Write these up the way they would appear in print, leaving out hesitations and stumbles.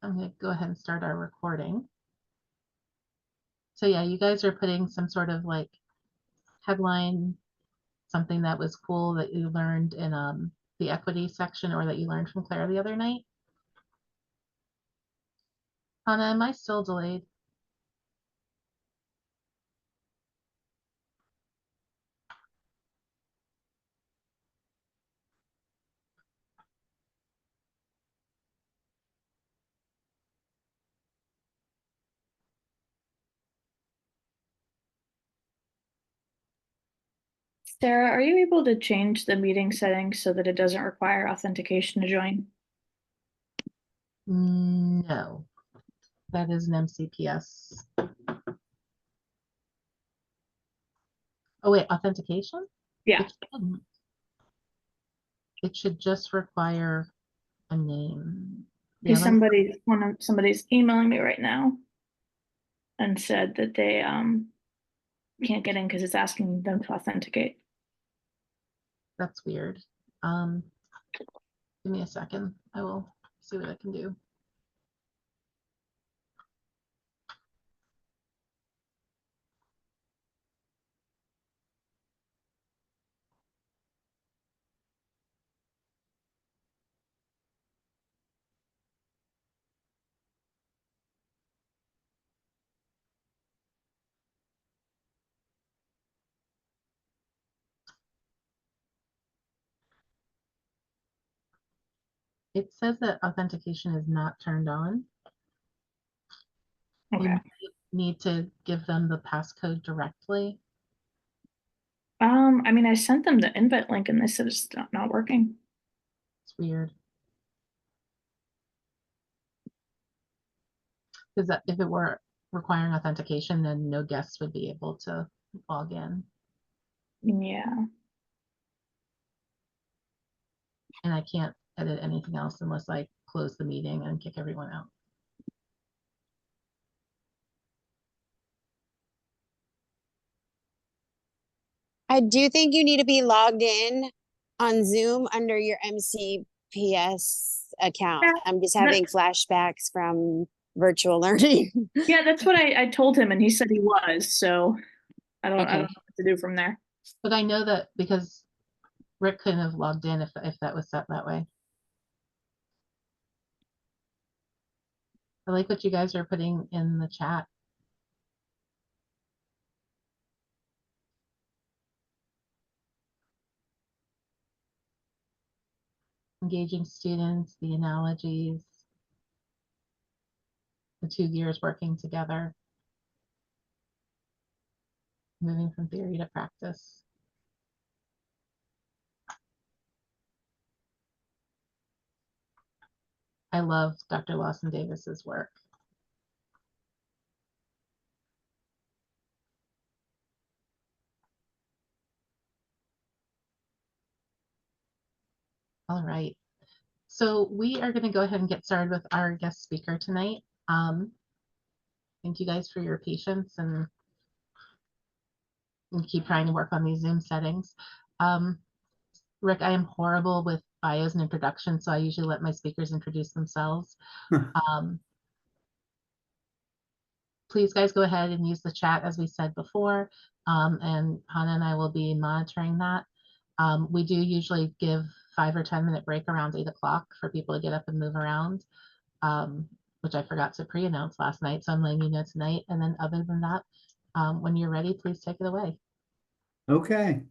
I'm going to go ahead and start our recording. So yeah, you guys are putting some sort of like headline, something that was cool that you learned in the equity section or that you learned from Claire the other night. Hannah, am I still delayed? Sarah, are you able to change the meeting settings so that it doesn't require authentication to join? No, that is an MCPS. Oh wait, authentication? Yeah, It shouldn't. It should just require a name. Yeah, because somebody's emailing me right now and said that they can't get in because it's asking them to authenticate. that's weird. Um, Give me a second. I will see what I can do. It says that authentication is not turned on. You Okay. might need to give them the passcode directly. I mean, I sent them the invite link and they said it's not working. It's weird. Because if it were requiring authentication, then no guests would be able to log in. Yeah. And I can't edit anything else unless I close the meeting and kick everyone out. I do think you need to be logged in on Zoom under your MCPS account. Yeah, I'm just that, having flashbacks from virtual learning. yeah, that's what I told him and he said he was, so I don't Okay. know what to do from there. But I know that because Rick couldn't have logged in if that was set that way. I like what you guys are putting in the chat. Engaging students, the analogies, the two gears working together, moving from theory to practice. I love Dr. Lawson Davis's work. All right. So we are going to go ahead and get started with our guest speaker tonight. Thank you guys for your patience and keep trying to work on these Zoom settings. Rick, I am horrible with bios and introductions, so I usually let my speakers introduce themselves. Please guys go ahead and use the chat as we said before, and Hannah and I will be monitoring that. We do usually give 5 or 10 minute break around 8 o'clock for people to get up and move around, which I forgot to pre-announce last night, so I'm letting you know tonight. And then other than that, when you're ready, please take it away. Okay.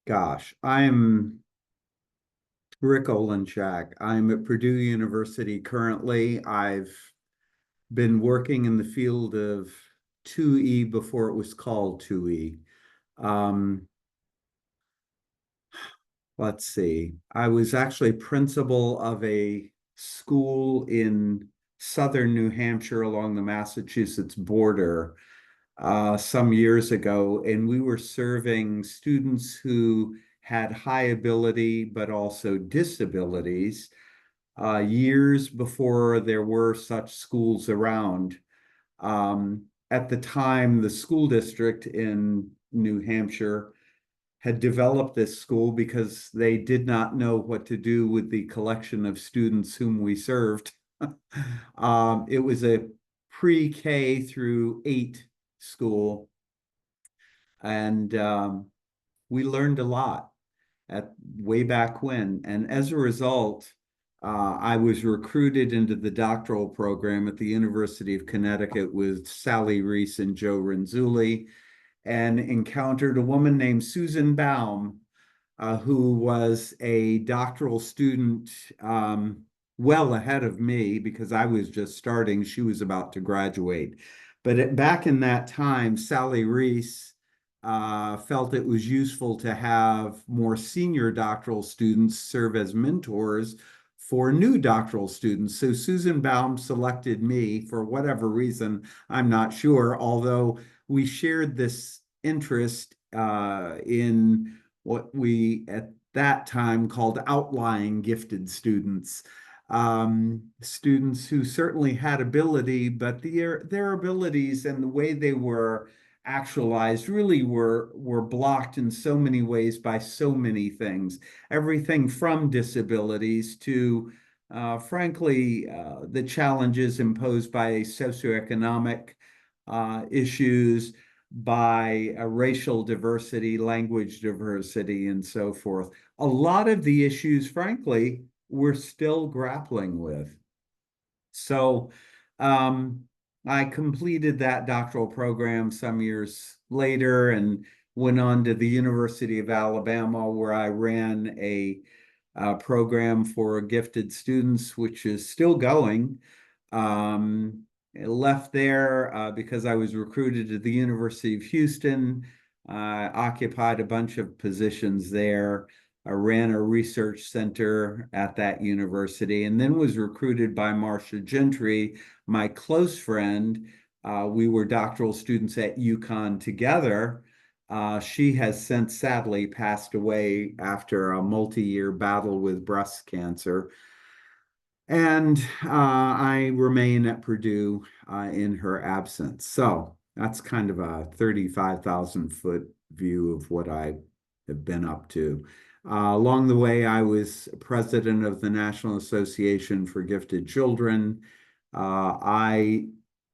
Gosh, I'm Rick Olenchak. I'm at Purdue University currently. I've been working in the field of 2E before it was called 2E. Let's see. I was actually principal of a school in southern New Hampshire along the Massachusetts border some years ago, and we were serving students who had high ability but also disabilities years before there were such schools around. At the time, the school district in New Hampshire had developed this school because they did not know what to do with the collection of students whom we served. It was a pre-K through 8 school, and we learned a lot at way back when. And as a result, I was recruited into the doctoral program at the University of Connecticut with Sally Reese and Joe Renzulli, and encountered a woman named Susan Baum, who was a doctoral student well ahead of me because I was just starting. She was about to graduate. But back in that time, Sally Reese felt it was useful to have more senior doctoral students serve as mentors for new doctoral students. So Susan Baum selected me for whatever reason, I'm not sure, although we shared this interest in what we at that time called outlying gifted students. Students who certainly had ability, but their abilities and the way they were actualized really were blocked in so many ways by so many things. Everything from disabilities to, frankly, the challenges imposed by socioeconomic issues, by racial diversity, language diversity, and so forth. A lot of the issues, frankly, we're still grappling with. So I completed that doctoral program some years later and went on to the University of Alabama, where I ran a program for gifted students, which is still going. Left there because I was recruited to the University of Houston, occupied a bunch of positions there. I ran a research center at that university, and then was recruited by Marcia Gentry, my close friend. We were doctoral students at UConn together. She has since sadly passed away after a multi-year battle with breast cancer. And I remain at Purdue in her absence. So that's kind of a 35,000-foot view of what I have been up to. Along the way, I was president of the National Association for Gifted Children. I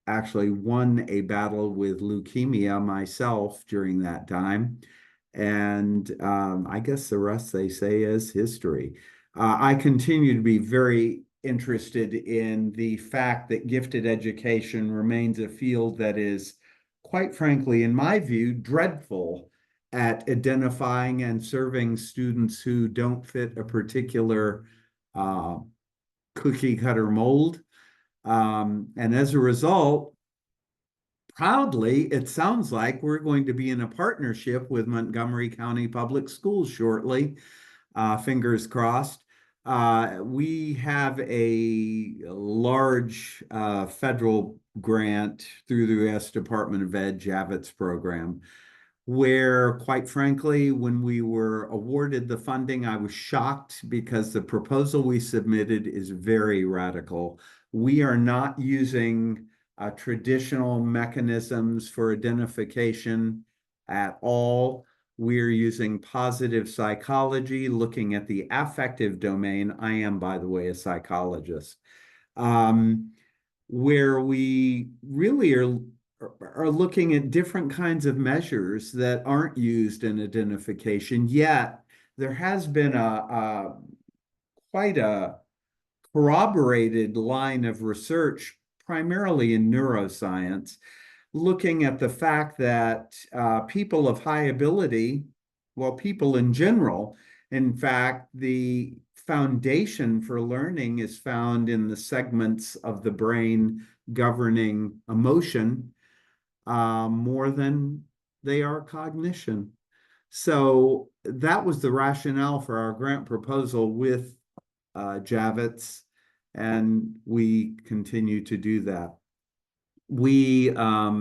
actually won a battle with leukemia myself during that time. And I guess the rest, they say, is history. I continue to be very interested in the fact that gifted education remains a field that is, quite frankly, in my view, dreadful at identifying and serving students who don't fit a particular cookie cutter mold. And as a result, proudly, it sounds like we're going to be in a partnership with Montgomery County Public Schools shortly. Fingers crossed. We have a large federal grant through the U.S. Department of Ed Javits program, where, quite frankly, when we were awarded the funding, I was shocked because the proposal we submitted is very radical. We are not using traditional mechanisms for identification at all. We're using positive psychology, looking at the affective domain. I am, by the way, a psychologist, where we really are looking at different kinds of measures that aren't used in identification. Yet there has been quite a corroborated line of research, primarily in neuroscience, looking at the fact that people of high ability, well, people in general, in fact, the foundation for learning is found in the segments of the brain governing emotion more than they are cognition. So that was the rationale for our grant proposal with Javits, and we continue to do that. We are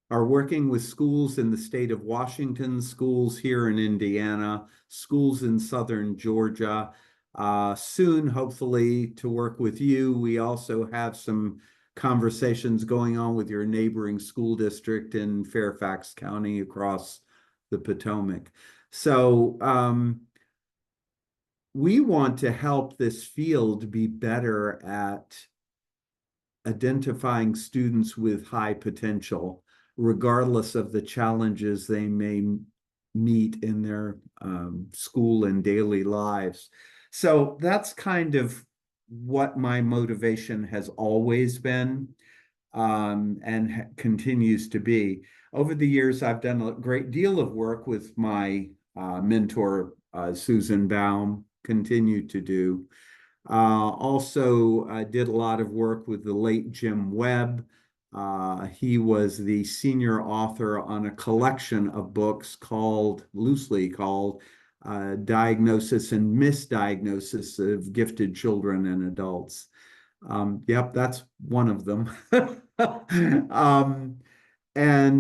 working with schools in the state of Washington, schools here in Indiana, schools in southern Georgia. Soon, hopefully, to work with you. We also have some conversations going on with your neighboring school district in Fairfax County across the Potomac. So we want to help this field be better at identifying students with high potential, regardless of the challenges they may meet in their school and daily lives. So that's kind of what my motivation has always been, and continues to be. Over the years, I've done a great deal of work with my mentor, Susan Baum, continue to do. Also, I did a lot of work with the late Jim Webb. He was the senior author on a collection of books loosely called Diagnosis and Misdiagnosis of Gifted Children and Adults. Yep, that's one of them. I'm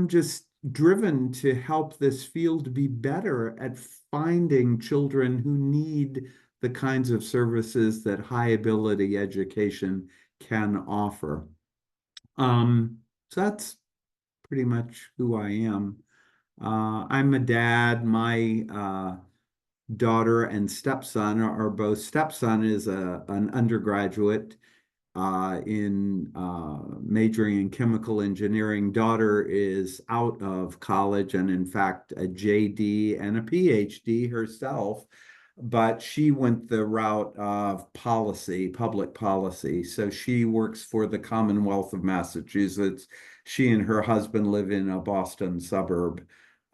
just driven to help this field be better at finding children who need the kinds of services that high ability education can offer. So that's pretty much who I am. I'm a dad. My daughter and stepson are both. Stepson is an undergraduate in majoring in chemical engineering. Daughter is out of college and in fact a JD and a PhD herself, but she went the route of policy, public policy. So she works for the Commonwealth of Massachusetts. She and her husband live in a Boston suburb.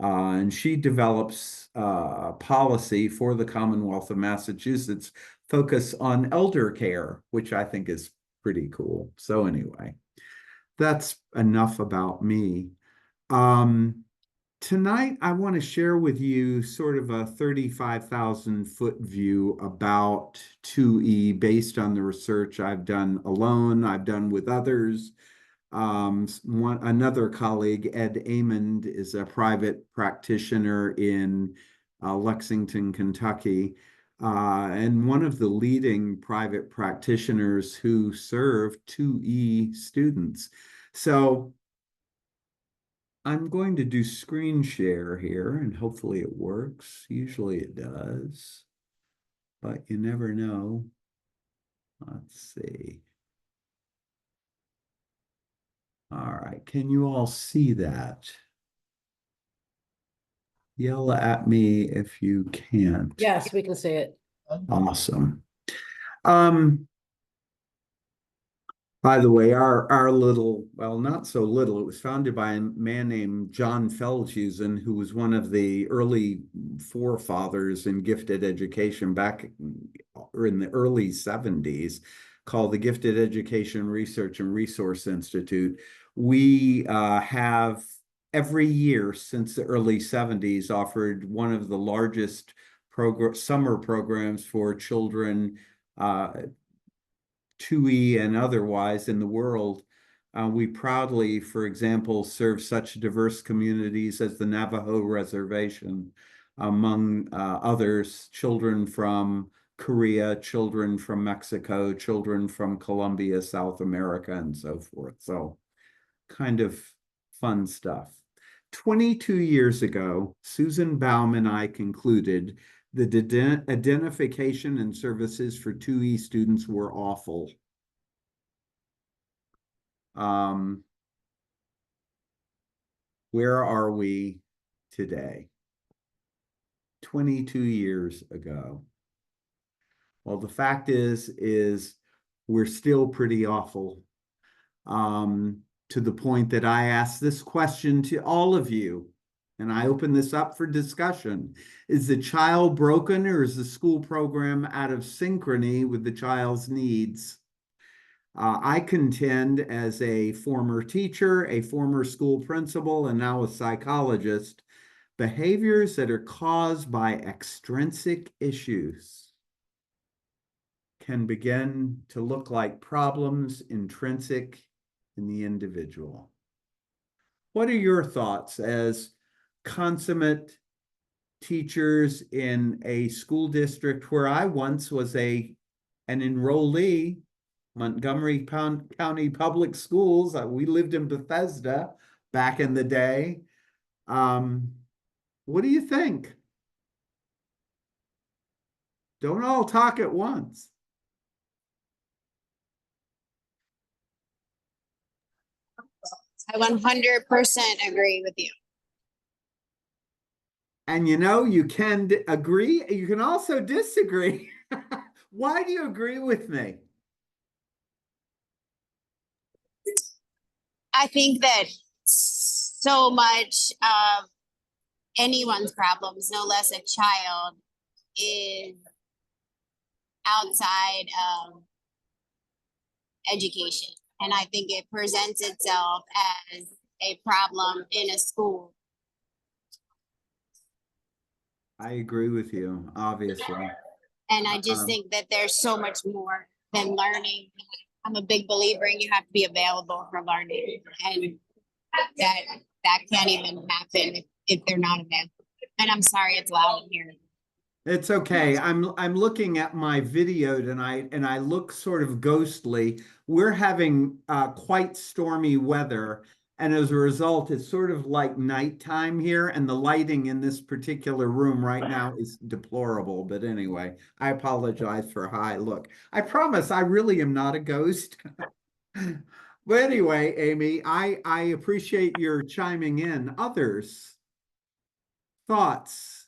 And she develops policy for the Commonwealth of Massachusetts, focus on elder care, which I think is pretty cool. So anyway, that's enough about me. Tonight, I want to share with you sort of a 35,000-foot view about 2E based on the research I've done alone, I've done with others. Another colleague, Ed Amond, is a private practitioner in Lexington, Kentucky, and one of the leading private practitioners who serve 2E students. So I'm going to do screen share here, and hopefully it works. Usually it does, but you never know. Let's see. All right, can you all see that? Yell at me if you can't. Yes, we can see it. Awesome. By the way, our little, well, not so little, it was founded by a man named John Feldhusen, who was one of the early forefathers in gifted education back in the early 70s, called the Gifted Education Research and Resource Institute. We have every year since the early 70s offered one of the largest summer programs for children, 2E and otherwise in the world. We proudly, for example, serve such diverse communities as the Navajo Reservation, among others, children from Korea, children from Mexico, children from Colombia, South America, and so forth. So kind of fun stuff. 22 years ago, Susan Baum and I concluded the identification and services for 2E students were awful. Where are we today? 22 years ago. Well, the fact is we're still pretty awful. To the point that I asked this question to all of you, and I open this up for discussion. Is the child broken, or is the school program out of synchrony with the child's needs? I contend, as a former teacher, a former school principal, and now a psychologist, behaviors that are caused by extrinsic issues can begin to look like problems intrinsic in the individual. What are your thoughts as consummate teachers in a school district where I once was an enrollee, Montgomery County Public Schools? We lived in Bethesda, back in the day. What do you think? Don't all talk at once. I 100% agree with you. And you know, you can agree, you can also disagree. Why do you agree with me? I think that so much of anyone's problems, no less a child, is outside of education. And I think it presents itself as a problem in a school. I agree with you, obviously. And I just Um, think that there's so much more than learning. I'm a big believer in you have to be available for learning. And that can't even happen if they're not available. And I'm sorry it's loud in here. It's okay. I'm looking at my video tonight and I look sort of ghostly. We're having quite stormy weather, and as a result, it's sort of like nighttime here, and the lighting in this particular room right now is deplorable. But anyway, I apologize for how I look. I promise I really am not a ghost. But anyway, Amy, I appreciate your chiming in. Others, thoughts?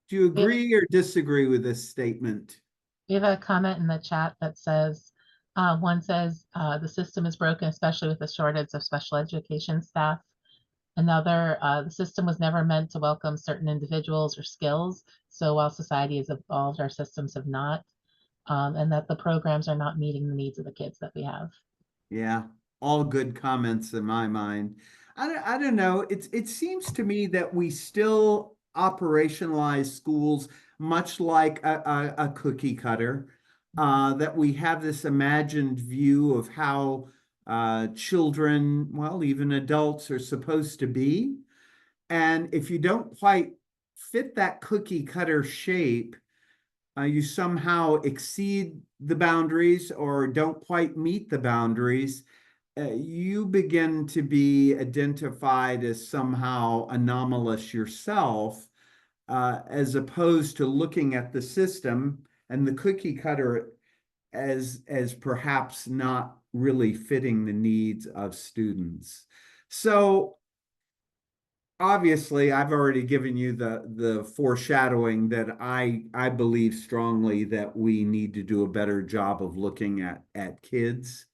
Do you We have, agree or disagree with this statement? we have a comment in the chat that says, one says, the system is broken, especially with the shortage of special education staff. Another, the system was never meant to welcome certain individuals or skills. So while society has evolved, our systems have not, and that the programs are not meeting the needs of the kids that we have. Yeah, all good comments in my mind. I don't know. It seems to me that we still operationalize schools much like a cookie cutter, that we have this imagined view of how children, well, even adults are supposed to be. And if you don't quite fit that cookie cutter shape, you somehow exceed the boundaries or don't quite meet the boundaries, you begin to be identified as somehow anomalous yourself, as opposed to looking at the system and the cookie cutter as perhaps not really fitting the needs of students. So obviously, I've already given you the foreshadowing that I believe strongly that we need to do a better job of looking at kids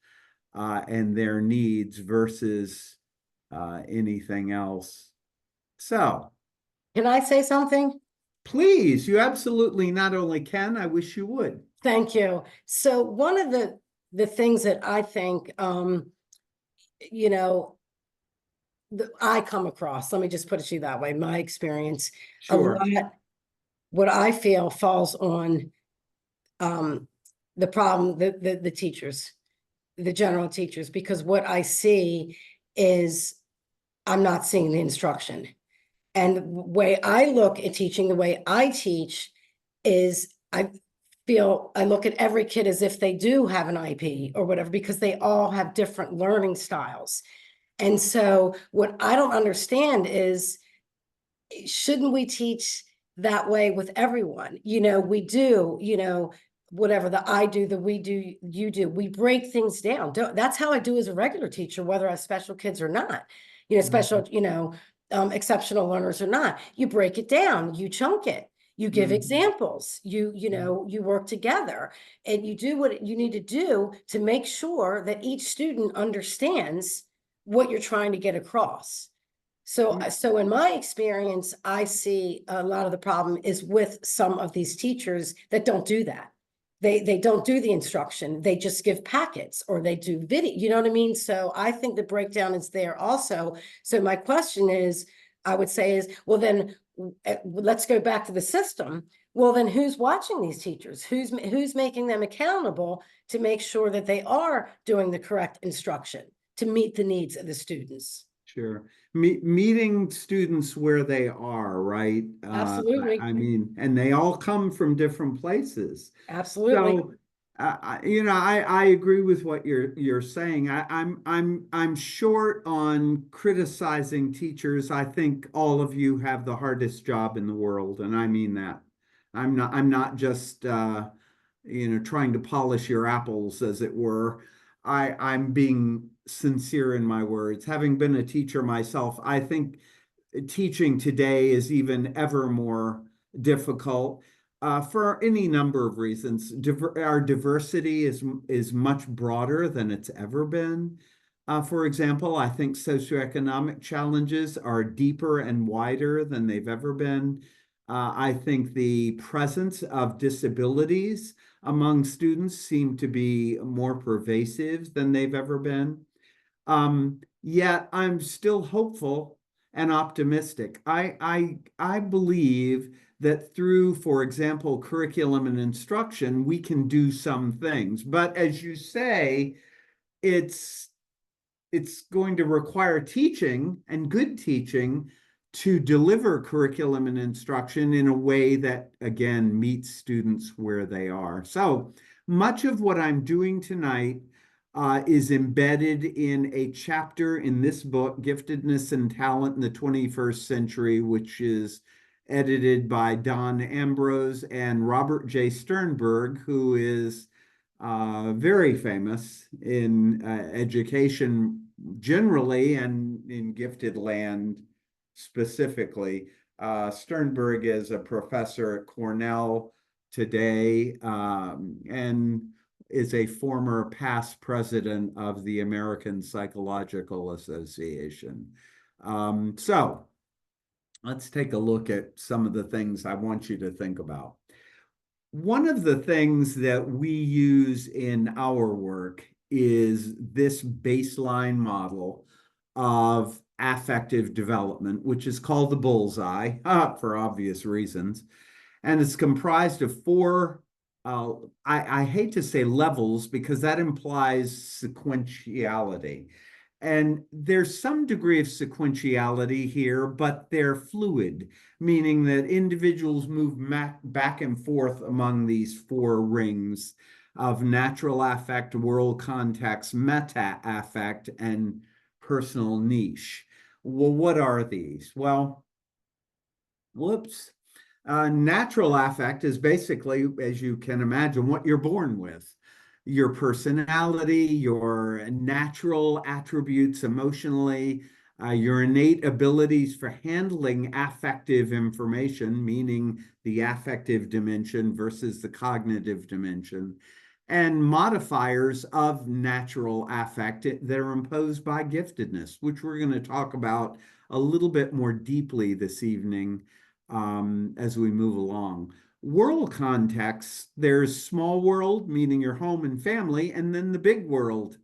and their needs versus anything else. So Can I say something? please, you absolutely not only can, I wish you would. Thank you. So one of the things that I think, you know, I come across, let me just put it to you that way, my experience, a Sure. lot, what I feel falls on the problem, the teachers, the general teachers, because what I see is I'm not seeing the instruction. And the way I look at teaching, the way I teach is I look at every kid as if they do have an IEP or whatever, because they all have different learning styles. And so what I don't understand is, shouldn't we teach that way with everyone? You know, we do, you know, whatever the I do, the we do, you do, we break things down. That's how I do as a regular teacher, whether I have special kids or not, you know, special, you know, exceptional learners or not. You break it down, you chunk it, you give examples, you know, you work together, and you do what you need to do to make sure that each student understands what you're trying to get across. So in my experience, I see a lot of the problem is with some of these teachers that don't do that. They don't do the instruction. They just give packets or they do video, you know what I mean? So I think the breakdown is there also. So my question is, I would say is, well, then let's go back to the system. Well, then who's watching these teachers? Who's making them accountable to make sure that they are doing the correct instruction to meet the needs of the students? Sure. Meeting students where they are, right? Absolutely. I mean, and they all come from different places. Absolutely. So I agree with what you're saying. I'm short on criticizing teachers. I think all of you have the hardest job in the world, and I mean that. I'm not just trying to polish your apples, as it were. I'm being sincere in my words. Having been a teacher myself, I think teaching today is even ever more difficult for any number of reasons. Our diversity is much broader than it's ever been. For example, I think socioeconomic challenges are deeper and wider than they've ever been. I think the presence of disabilities among students seem to be more pervasive than they've ever been. Yet I'm still hopeful and optimistic. I believe that through, for example, curriculum and instruction, we can do some things. But as you say, it's it's going to require teaching and good teaching to deliver curriculum and instruction in a way that, again, meets students where they are. So much of what I'm doing tonight is embedded in a chapter in this book, Giftedness and Talent in the 21st Century, which is edited by Don Ambrose and Robert J. Sternberg, who is very famous in education generally and in gifted land specifically. Sternberg is a professor at Cornell today and is a former past president of the American Psychological Association. So let's take a look at some of the things I want you to think about. One of the things that we use in our work is this baseline model of affective development, which is called the bullseye for obvious reasons. And it's comprised of four, I hate to say levels because that implies sequentiality. And there's some degree of sequentiality here, but they're fluid, meaning that individuals move back and forth among these four rings of natural affect, world context, meta affect, and personal niche. Well, what are these? Well, whoops. Natural affect is basically, as you can imagine, what you're born with. Your personality, your natural attributes emotionally, your innate abilities for handling affective information, meaning the affective dimension versus the cognitive dimension, and modifiers of natural affect that are imposed by giftedness, which we're going to talk about a little bit more deeply this evening as we move along. World context, there's small world, meaning your home and family, and then the big world,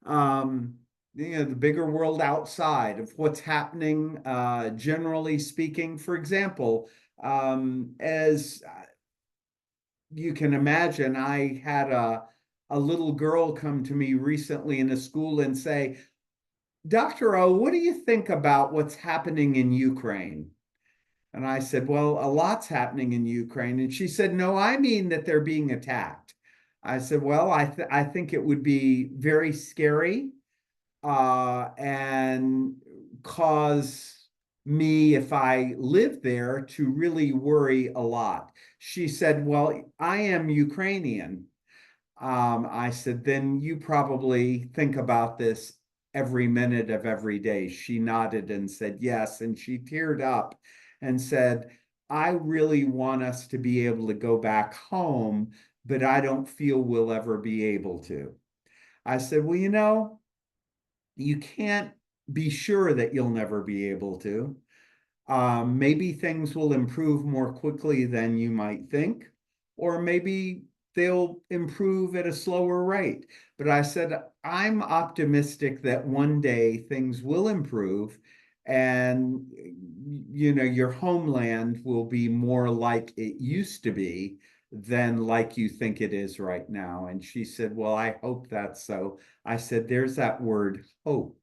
the bigger world outside of what's happening, generally speaking. For example, as you can imagine, I had a little girl come to me recently in a school and say, Dr. O, what do you think about what's happening in Ukraine? And I said, well, a lot's happening in Ukraine. And she said, no, I mean that they're being attacked. I said, well, I think it would be very scary and cause me, if I lived there, to really worry a lot. She said, well, I am Ukrainian. I said, then you probably think about this every minute of every day. She nodded and said, yes. And she teared up and said, I really want us to be able to go back home, but I don't feel we'll ever be able to. I said, well, you can't be sure that you'll never be able to. Maybe things will improve more quickly than you might think, or maybe they'll improve at a slower rate. But I said, I'm optimistic that one day things will improve and your homeland will be more like it used to be than like you think it is right now. And she said, well, I hope that's so. I said, there's that word, hope.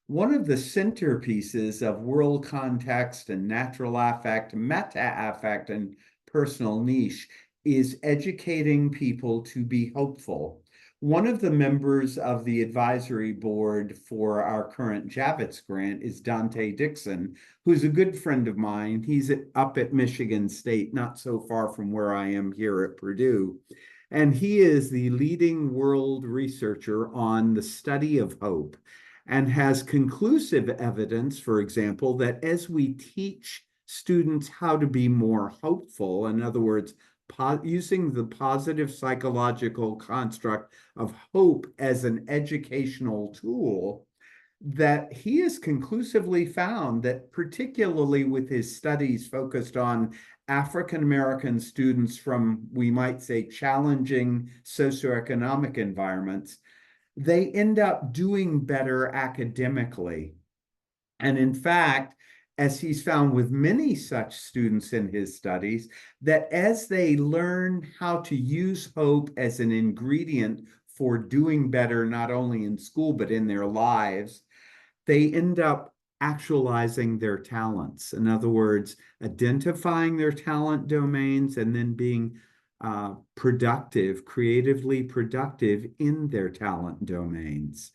One of the centerpieces of world context and natural affect, meta affect, and personal niche is educating people to be hopeful. One of the members of the advisory board for our current Javits grant is Dante Dixon, who's a good friend of mine. He's up at Michigan State, not so far from where I am here at Purdue. And he is the leading world researcher on the study of hope and has conclusive evidence, for example, that as we teach students how to be more hopeful, in other words, using the positive psychological construct of hope as an educational tool, that he has conclusively found that, particularly with his studies focused on African American students from, we might say, challenging socioeconomic environments, they end up doing better academically. And in fact, as he's found with many such students in his studies, that as they learn how to use hope as an ingredient for doing better, not only in school, but in their lives, they end up actualizing their talents. In other words, identifying their talent domains and then being productive, creatively productive in their talent domains.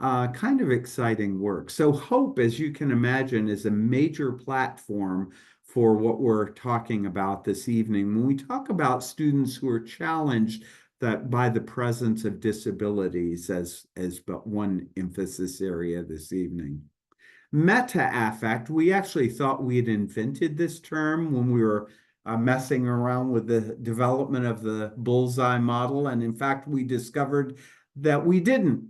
Kind of exciting work. So hope, as you can imagine, is a major platform for what we're talking about this evening. When we talk about students who are challenged that by the presence of disabilities as but one emphasis area this evening. Meta-affect, we actually thought we had invented this term when we were messing around with the development of the bullseye model. And in fact, we discovered that we didn't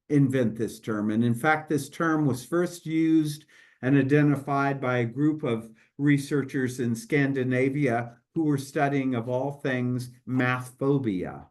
invent this term. And in fact, this term was first used and identified by a group of researchers in Scandinavia who were studying, of all things, math phobia.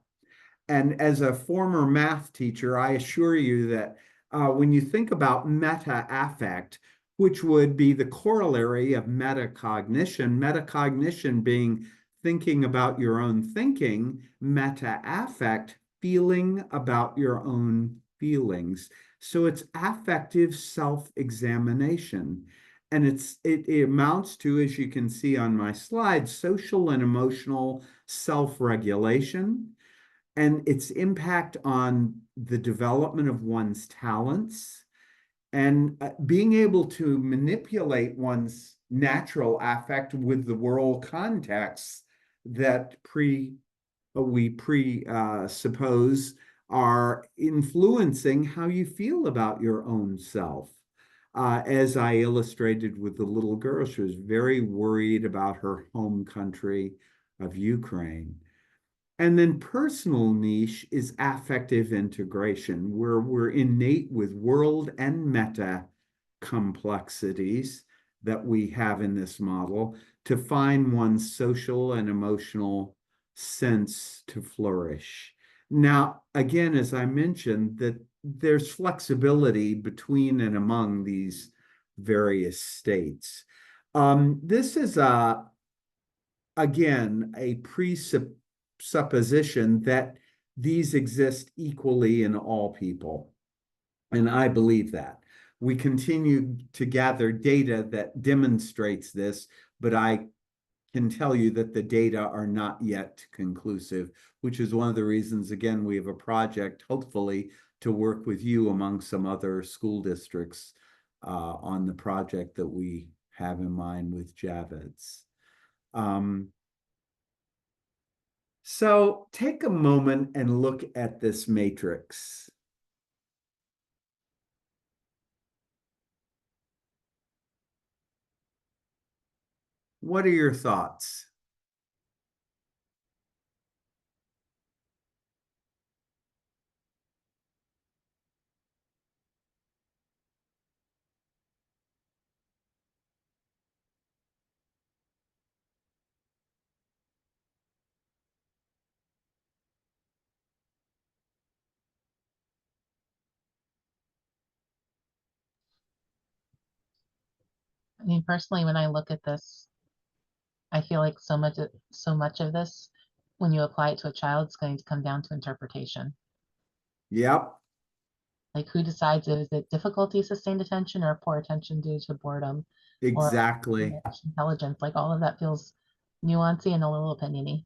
And as a former math teacher, I assure you that when you think about meta-affect, which would be the corollary of metacognition, metacognition being thinking about your own thinking, meta-affect, feeling about your own feelings. So it's affective self-examination. And it amounts to, as you can see on my slide, social and emotional self-regulation and its impact on the development of one's talents and being able to manipulate one's natural affect with the world contexts that we presuppose are influencing how you feel about your own self. As I illustrated with the little girl, she was very worried about her home country of Ukraine. And then personal niche is affective integration, where we're innate with world and meta complexities that we have in this model to find one's social and emotional sense to flourish. Now, again, as I mentioned, that there's flexibility between and among these various states. This is again a presupposition that these exist equally in all people. And I believe that. We continue to gather data that demonstrates this, but I can tell you that the data are not yet conclusive, which is one of the reasons, again, we have a project, hopefully, to work with you among some other school districts on the project that we have in mind with Javits. So take a moment and look at this matrix. What are your thoughts? I mean, personally, when I look at this, I feel like so much of this, when you apply it to a child, is going to come down to interpretation. Yep. Like, who decides, is it difficulty sustained attention or poor attention due to boredom or Exactly. intelligence? Like, all of that feels nuancy and a little opiniony.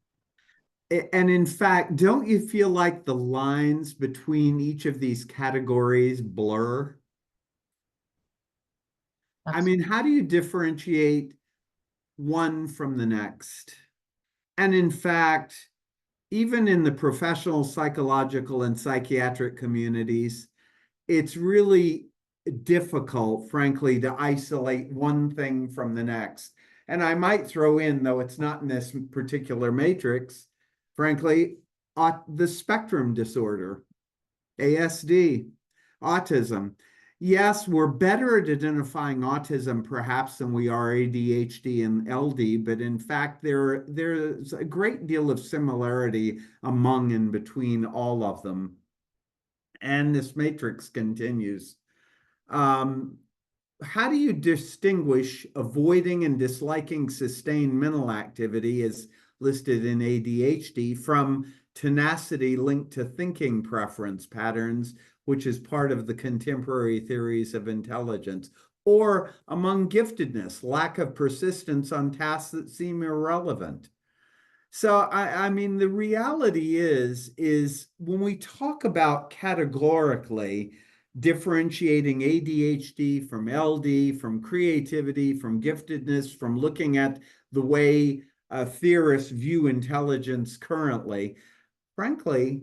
And in fact, don't you feel like the lines between each of these categories blur? I That's- mean, how do you differentiate one from the next? And in fact, even in the professional, psychological, and psychiatric communities, it's really difficult, frankly, to isolate one thing from the next. And I might throw in, though it's not in this particular matrix, frankly, the spectrum disorder, ASD, autism. Yes, we're better at identifying autism perhaps than we are ADHD and LD, but in fact, there's a great deal of similarity among and between all of them. And this matrix continues. How do you distinguish avoiding and disliking sustained mental activity as listed in ADHD from tenacity linked to thinking preference patterns, which is part of the contemporary theories of intelligence, or among giftedness, lack of persistence on tasks that seem irrelevant? So I mean, the reality is when we talk about categorically differentiating ADHD from LD, from creativity, from giftedness, from looking at the way theorists view intelligence currently, frankly,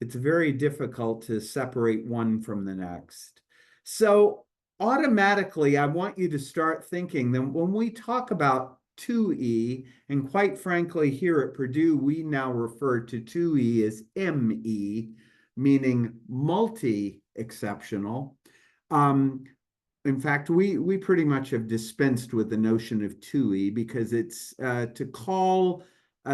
it's very difficult to separate one from the next. So automatically, I want you to start thinking that when we talk about 2E, and quite frankly, here at Purdue, we now refer to 2E as ME, meaning multi-exceptional. In fact, we pretty much have dispensed with the notion of 2E because it's to call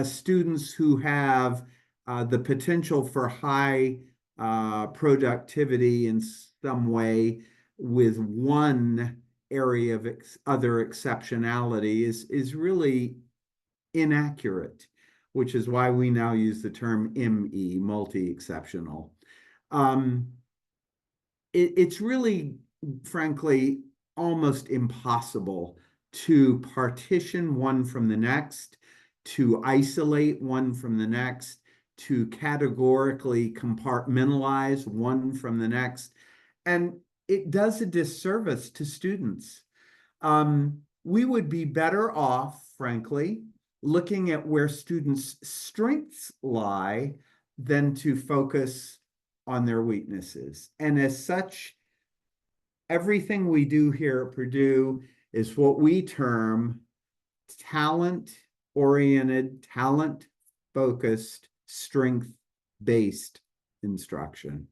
students who have the potential for high productivity in some way with one area of other exceptionality is really inaccurate, which is why we now use the term ME, multi-exceptional. It's really, frankly, almost impossible to partition one from the next, to isolate one from the next, to categorically compartmentalize one from the next. And it does a disservice to students. We would be better off, frankly, looking at where students' strengths lie than to focus on their weaknesses. And as such, everything we do here at Purdue is what we term talent-oriented, talent-focused, strength-based instruction.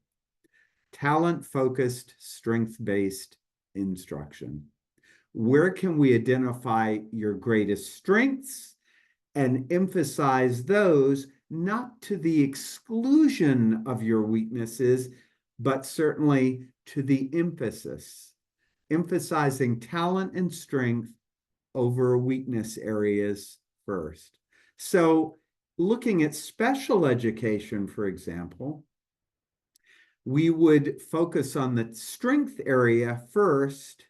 Talent-focused, strength-based instruction. Where can we identify your greatest strengths and emphasize those, not to the exclusion of your weaknesses, but certainly to the emphasis, emphasizing talent and strength over weakness areas first. So looking at special education, for example, we would focus on the strength area first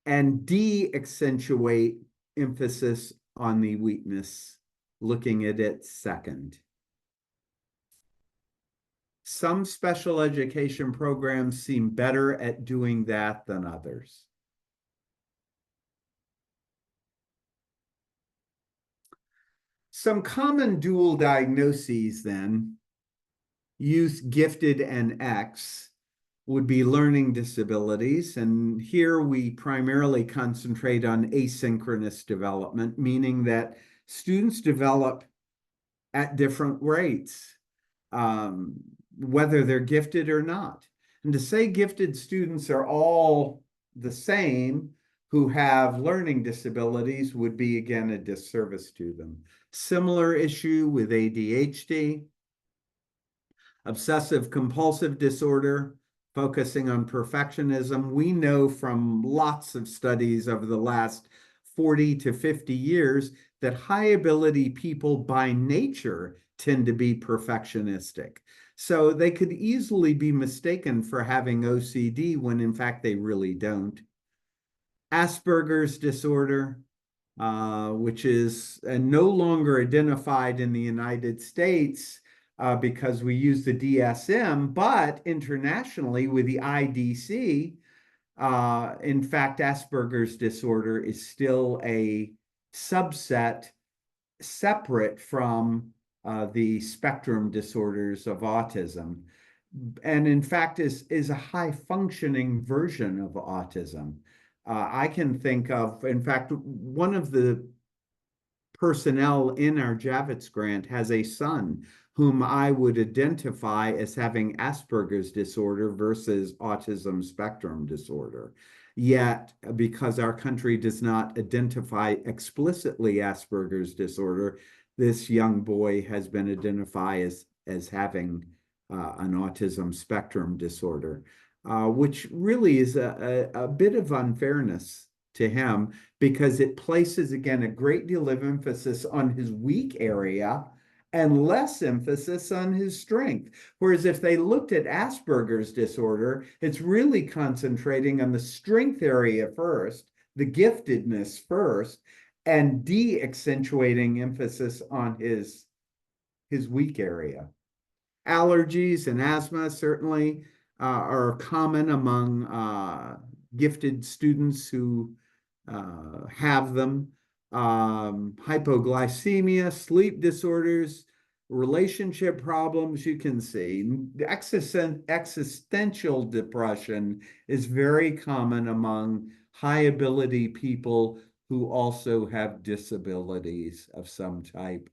and de-accentuate emphasis on the weakness, looking at it second. Some special education programs seem better at doing that than others. Some common dual diagnoses then, youth gifted and X, would be learning disabilities. And here we primarily concentrate on asynchronous development, meaning that students develop at different rates, whether they're gifted or not. And to say gifted students are all the same who have learning disabilities would be, again, a disservice to them. Similar issue with ADHD, obsessive compulsive disorder, focusing on perfectionism. We know from lots of studies over the last 40 to 50 years that high ability people by nature tend to be perfectionistic. So they could easily be mistaken for having OCD when in fact they really don't. Asperger's disorder, which is no longer identified in the United States because we use the DSM, but internationally with the IDC. In fact, Asperger's disorder is still a subset separate from the spectrum disorders of autism. And in fact, is a high functioning version of autism. I can think of, in fact, one of the personnel in our Javits grant has a son whom I would identify as having Asperger's disorder versus autism spectrum disorder. Yet, because our country does not identify explicitly Asperger's disorder, this young boy has been identified as having an autism spectrum disorder, which really is a bit of unfairness to him, because it places, again, a great deal of emphasis on his weak area and less emphasis on his strength. Whereas if they looked at Asperger's disorder, it's really concentrating on the strength area first, the giftedness first, and de-accentuating emphasis on his weak area. Allergies and asthma certainly are common among gifted students who have them. Hypoglycemia, sleep disorders, relationship problems, you can see. Existential depression is very common among high ability people who also have disabilities of some type.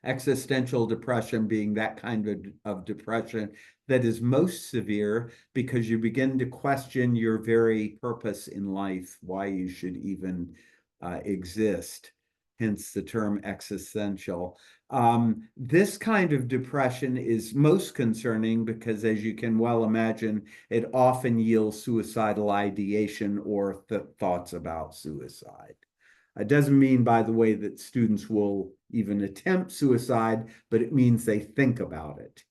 Existential depression being that kind of depression that is most severe because you begin to question your very purpose in life, why you should even exist, hence the term existential. This kind of depression is most concerning because, as you can well imagine, it often yields suicidal ideation or thoughts about suicide. It doesn't mean, by the way, that students will even attempt suicide, but it means they think about it.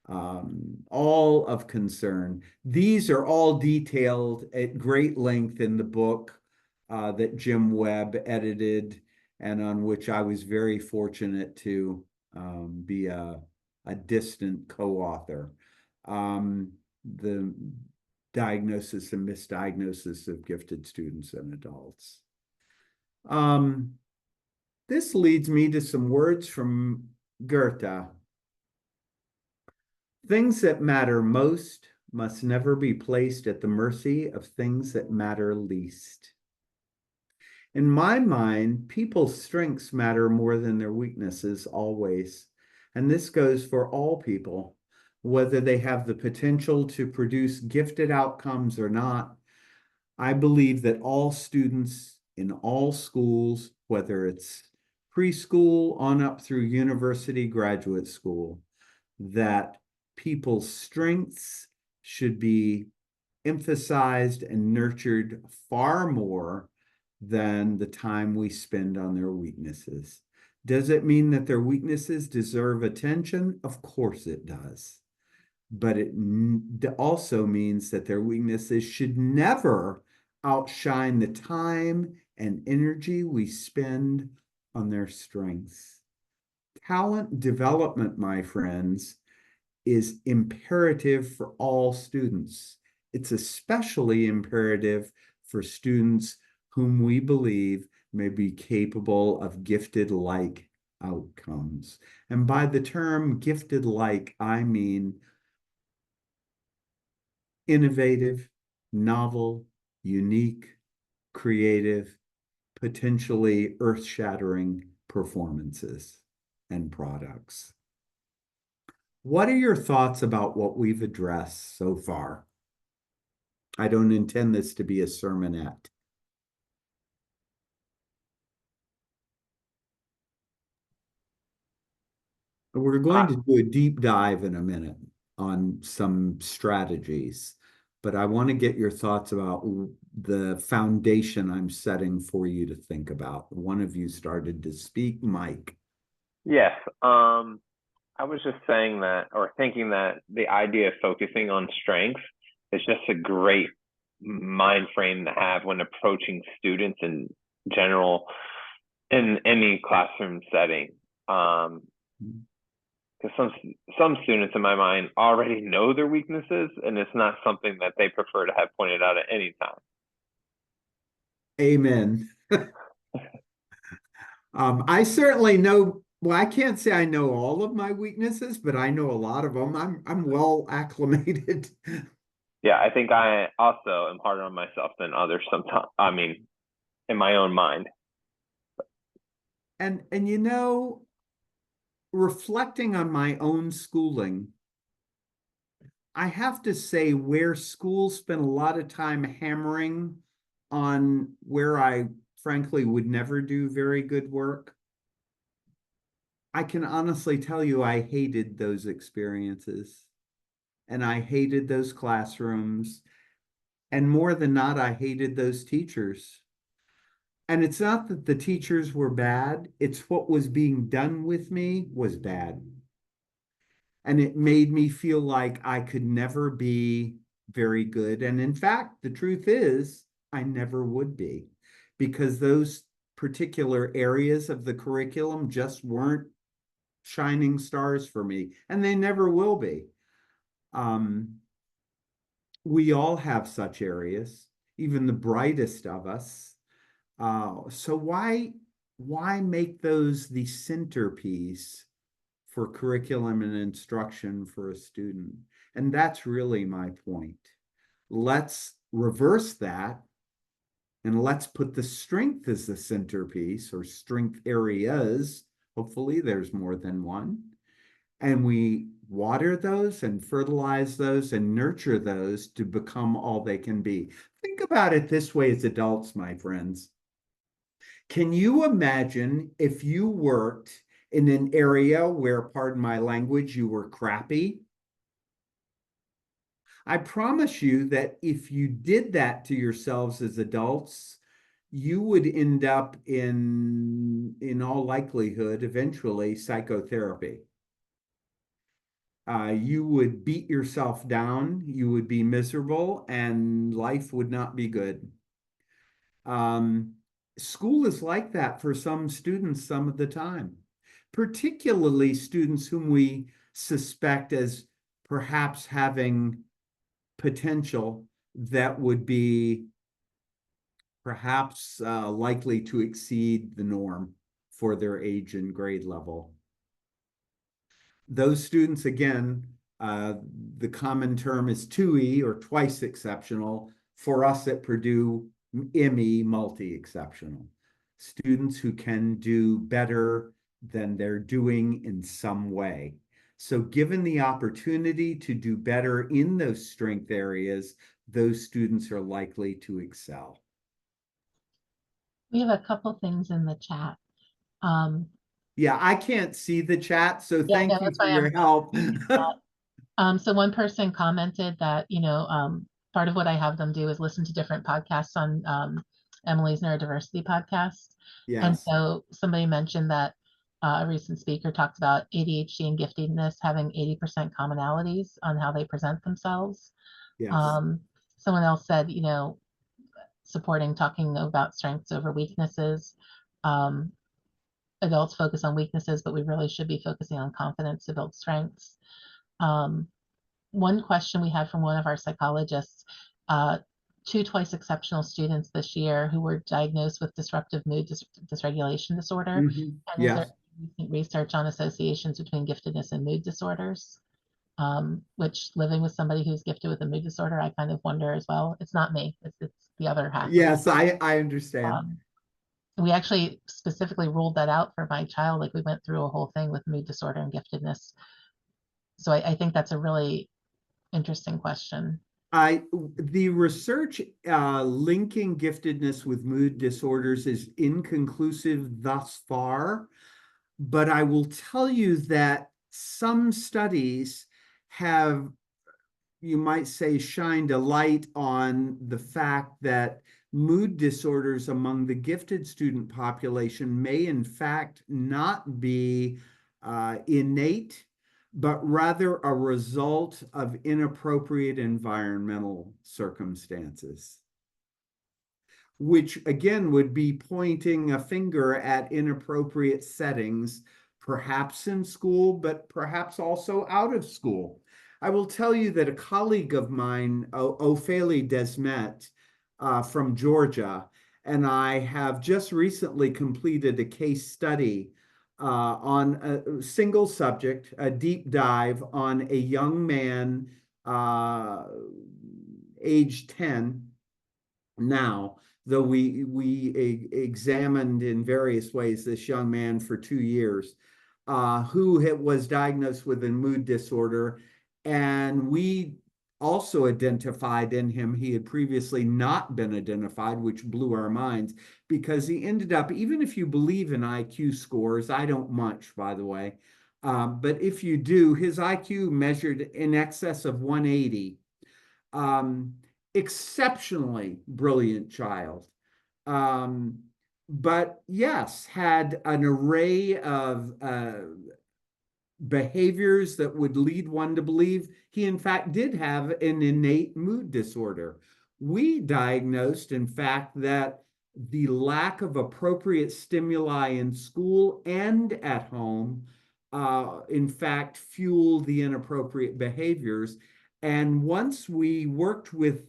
All of concern. These are all detailed at great length in the book that Jim Webb edited and on which I was very fortunate to be a distant co-author. The diagnosis and misdiagnosis of gifted students and adults. This leads me to some words from Goethe. Things that matter most must never be placed at the mercy of things that matter least. In my mind, people's strengths matter more than their weaknesses always. And this goes for all people, whether they have the potential to produce gifted outcomes or not. I believe that all students in all schools, whether it's preschool on up through university, graduate school, that people's strengths should be emphasized and nurtured far more than the time we spend on their weaknesses. Does it mean that their weaknesses deserve attention? Of course it does. But it also means that their weaknesses should never outshine the time and energy we spend on their strengths. Talent development, my friends, is imperative for all students. It's especially imperative for students whom we believe may be capable of gifted-like outcomes. And by the term gifted-like, I mean innovative, novel, unique, creative, potentially earth-shattering performances and products. What are your thoughts about what we've addressed so far? I don't intend this to be a sermonette. We're going to do a deep dive in a minute on some strategies, but I want to get your thoughts about the foundation I'm setting for you to think about. One of you started to speak, Mike. Yes, I was just saying that, or thinking that the idea of focusing on strengths is just a great mind frame to have when approaching students and general in any classroom setting. Because some students in my mind already know their weaknesses, and it's not something that they prefer to have pointed out at any time. Amen. I certainly know, well, I can't say I know all of my weaknesses, but I know a lot of them. I'm well acclimated. Yeah, I think I also am harder on myself than others sometimes. I mean, in my own mind. And you know, reflecting on my own schooling, I have to say where schools spent a lot of time hammering on where I frankly would never do very good work. I can honestly tell you I hated those experiences and I hated those classrooms. And more than not, I hated those teachers. And it's not that the teachers were bad, it's what was being done with me was bad. And it made me feel like I could never be very good. And in fact, the truth is, I never would be, because those particular areas of the curriculum just weren't shining stars for me, and they never will be. We all have such areas, even the brightest of us. So why make those the centerpiece for curriculum and instruction for a student? And that's really my point. Let's reverse that and let's put the strength as the centerpiece, or strength areas. Hopefully there's more than one. And we water those and fertilize those and nurture those to become all they can be. Think about it this way as adults, my friends. Can you imagine if you worked in an area where, pardon my language, you were crappy? I promise you that if you did that to yourselves as adults, you would end up in all likelihood, eventually, psychotherapy. You would beat yourself down, you would be miserable, and life would not be good. School is like that for some students some of the time, particularly students whom we suspect as perhaps having potential that would be perhaps likely to exceed the norm for their age and grade level. Those students, again, the common term is 2E, or twice exceptional. For us at Purdue, ME, multi-exceptional. Students who can do better than they're doing in some way. So given the opportunity to do better in those strength areas, those students are likely to excel. We have a couple things in the chat. Yeah, I can't see the chat, so Yeah, thank no, you that's for why your help. So one person commented that, part of what I have them do is listen to different podcasts on Emily's neurodiversity podcast. And Yes, so somebody mentioned that a recent speaker talked about ADHD and giftedness having 80% commonalities on how they present themselves. yes. Someone else said, supporting talking about strengths over weaknesses. Adults focus on weaknesses, but we really should be focusing on confidence to build strengths. One question we had from one of our psychologists, two twice exceptional students this year who were diagnosed with disruptive mood dysregulation disorder. Mhm. And is there Yes. recent research on associations between giftedness and mood disorders? Which, living with somebody who's gifted with a mood disorder, I kind of wonder as well. It's not me, it's the other half. Yes, I understand. We actually specifically ruled that out for my child. Like, we went through a whole thing with mood disorder and giftedness. So I think that's a really interesting question. The research linking giftedness with mood disorders is inconclusive thus far, but I will tell you that some studies have, you might say, shined a light on the fact that mood disorders among the gifted student population may in fact not be innate, but rather a result of inappropriate environmental circumstances. which again would be pointing a finger at inappropriate settings, perhaps in school, but perhaps also out of school. I will tell you that a colleague of mine, Ophélie Desmet, from Georgia, and I have just recently completed a case study on a single subject, a deep dive on a young man, age 10 now, though we examined in various ways this young man for 2 years, who was diagnosed with a mood disorder, and we also identified in him, he had previously not been identified, which blew our minds, because he ended up, even if you believe in IQ scores, I don't much, by the way, but if you do, his IQ measured in excess of 180. Exceptionally brilliant child. But yes, had an array of behaviors that would lead one to believe he in fact did have an innate mood disorder. We diagnosed, in fact, that the lack of appropriate stimuli in school and at home, in fact, fueled the inappropriate behaviors. And once we worked with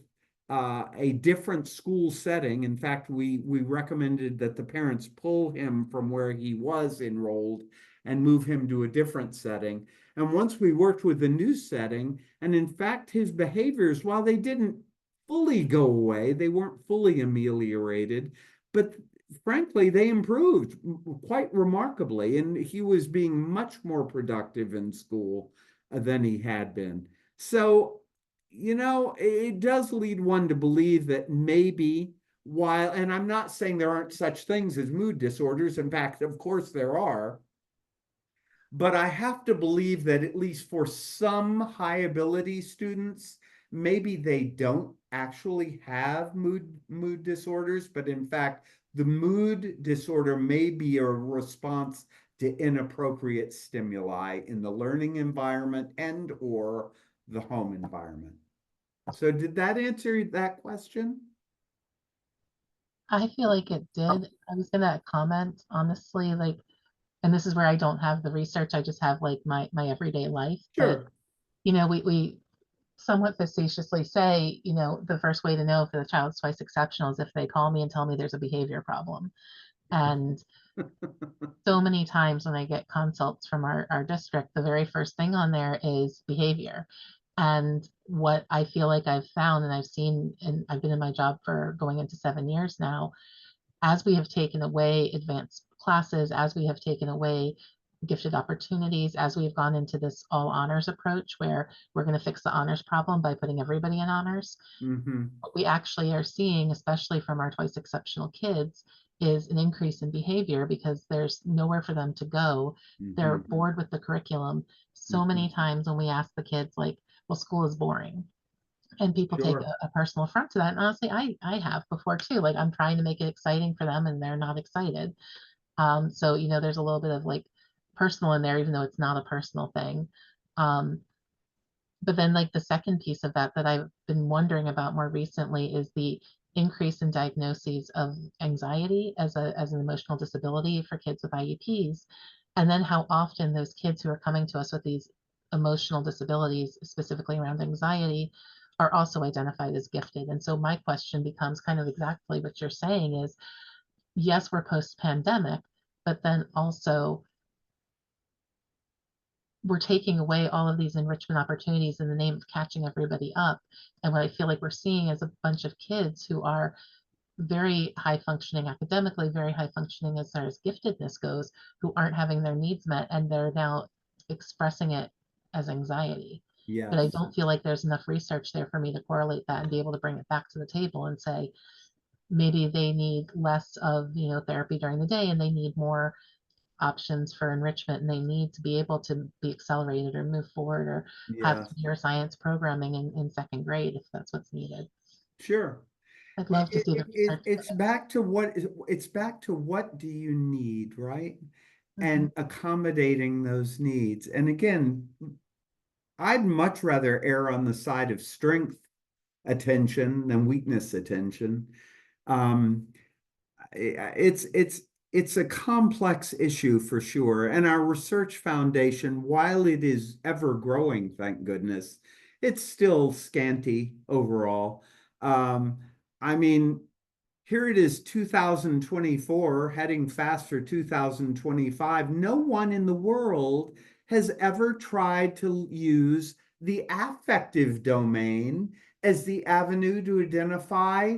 a different school setting, in fact, we recommended that the parents pull him from where he was enrolled and move him to a different setting. And once we worked with the new setting, and in fact, his behaviors, while they didn't fully go away, they weren't fully ameliorated, but frankly, they improved quite remarkably. And he was being much more productive in school than he had been. So, it does lead one to believe that maybe while, and I'm not saying there aren't such things as mood disorders. In fact, of course there are. But I have to believe that at least for some high ability students, maybe they don't actually have mood disorders, but in fact, the mood disorder may be a response to inappropriate stimuli in the learning environment and or the home environment. So did that answer that question? I feel like it did. I was gonna comment, honestly, like, and this is where I don't have the research, I just have like my everyday life. But Sure. we somewhat facetiously say, the first way to know if the child's twice exceptional is if they call me and tell me there's a behavior problem. And so many times when I get consults from our district, the very first thing on there is behavior. And what I feel like I've found, and I've seen, and I've been in my job for going into 7 years now, as we have taken away advanced classes, as we have taken away gifted opportunities, as we've gone into this all honors approach where we're going to fix the honors problem by putting everybody in honors, what we actually are seeing, especially from our twice exceptional kids, is an increase in behavior because there's nowhere for them to go. They're bored with the curriculum. So many times when we ask the kids, like, well, school is boring. And people take Sure. a personal affront to that. And honestly, I have before too. Like, I'm trying to make it exciting for them and they're not excited. So, there's a little bit of like personal in there, even though it's not a personal thing. But then like the second piece of that I've been wondering about more recently is the increase in diagnoses of anxiety as an emotional disability for kids with IEPs. And then how often those kids who are coming to us with these emotional disabilities, specifically around anxiety, are also identified as gifted. And so my question becomes kind of exactly what you're saying is, yes, we're post-pandemic, but then also we're taking away all of these enrichment opportunities in the name of catching everybody up. And what I feel like we're seeing is a bunch of kids who are very high functioning academically, very high functioning as far as giftedness goes, who aren't having their needs met, and they're now expressing it as anxiety. But I Yes. don't feel like there's enough research there for me to correlate that and be able to bring it back to the table and say, maybe they need less of, therapy during the day and they need more options for enrichment and they need to be able to be accelerated or move forward or have Yes. neuroscience programming in second grade if that's what's needed. Sure. I'd love to see the research. It's back to what do you need, right? Mhm. And accommodating those needs. And again, I'd much rather err on the side of strength attention than weakness attention. Um, it's a complex issue for sure. And our research foundation, while it is ever growing, thank goodness, it's still scanty overall. I mean, here it is 2024, heading fast for 2025. No one in the world has ever tried to use the affective domain as the avenue to identify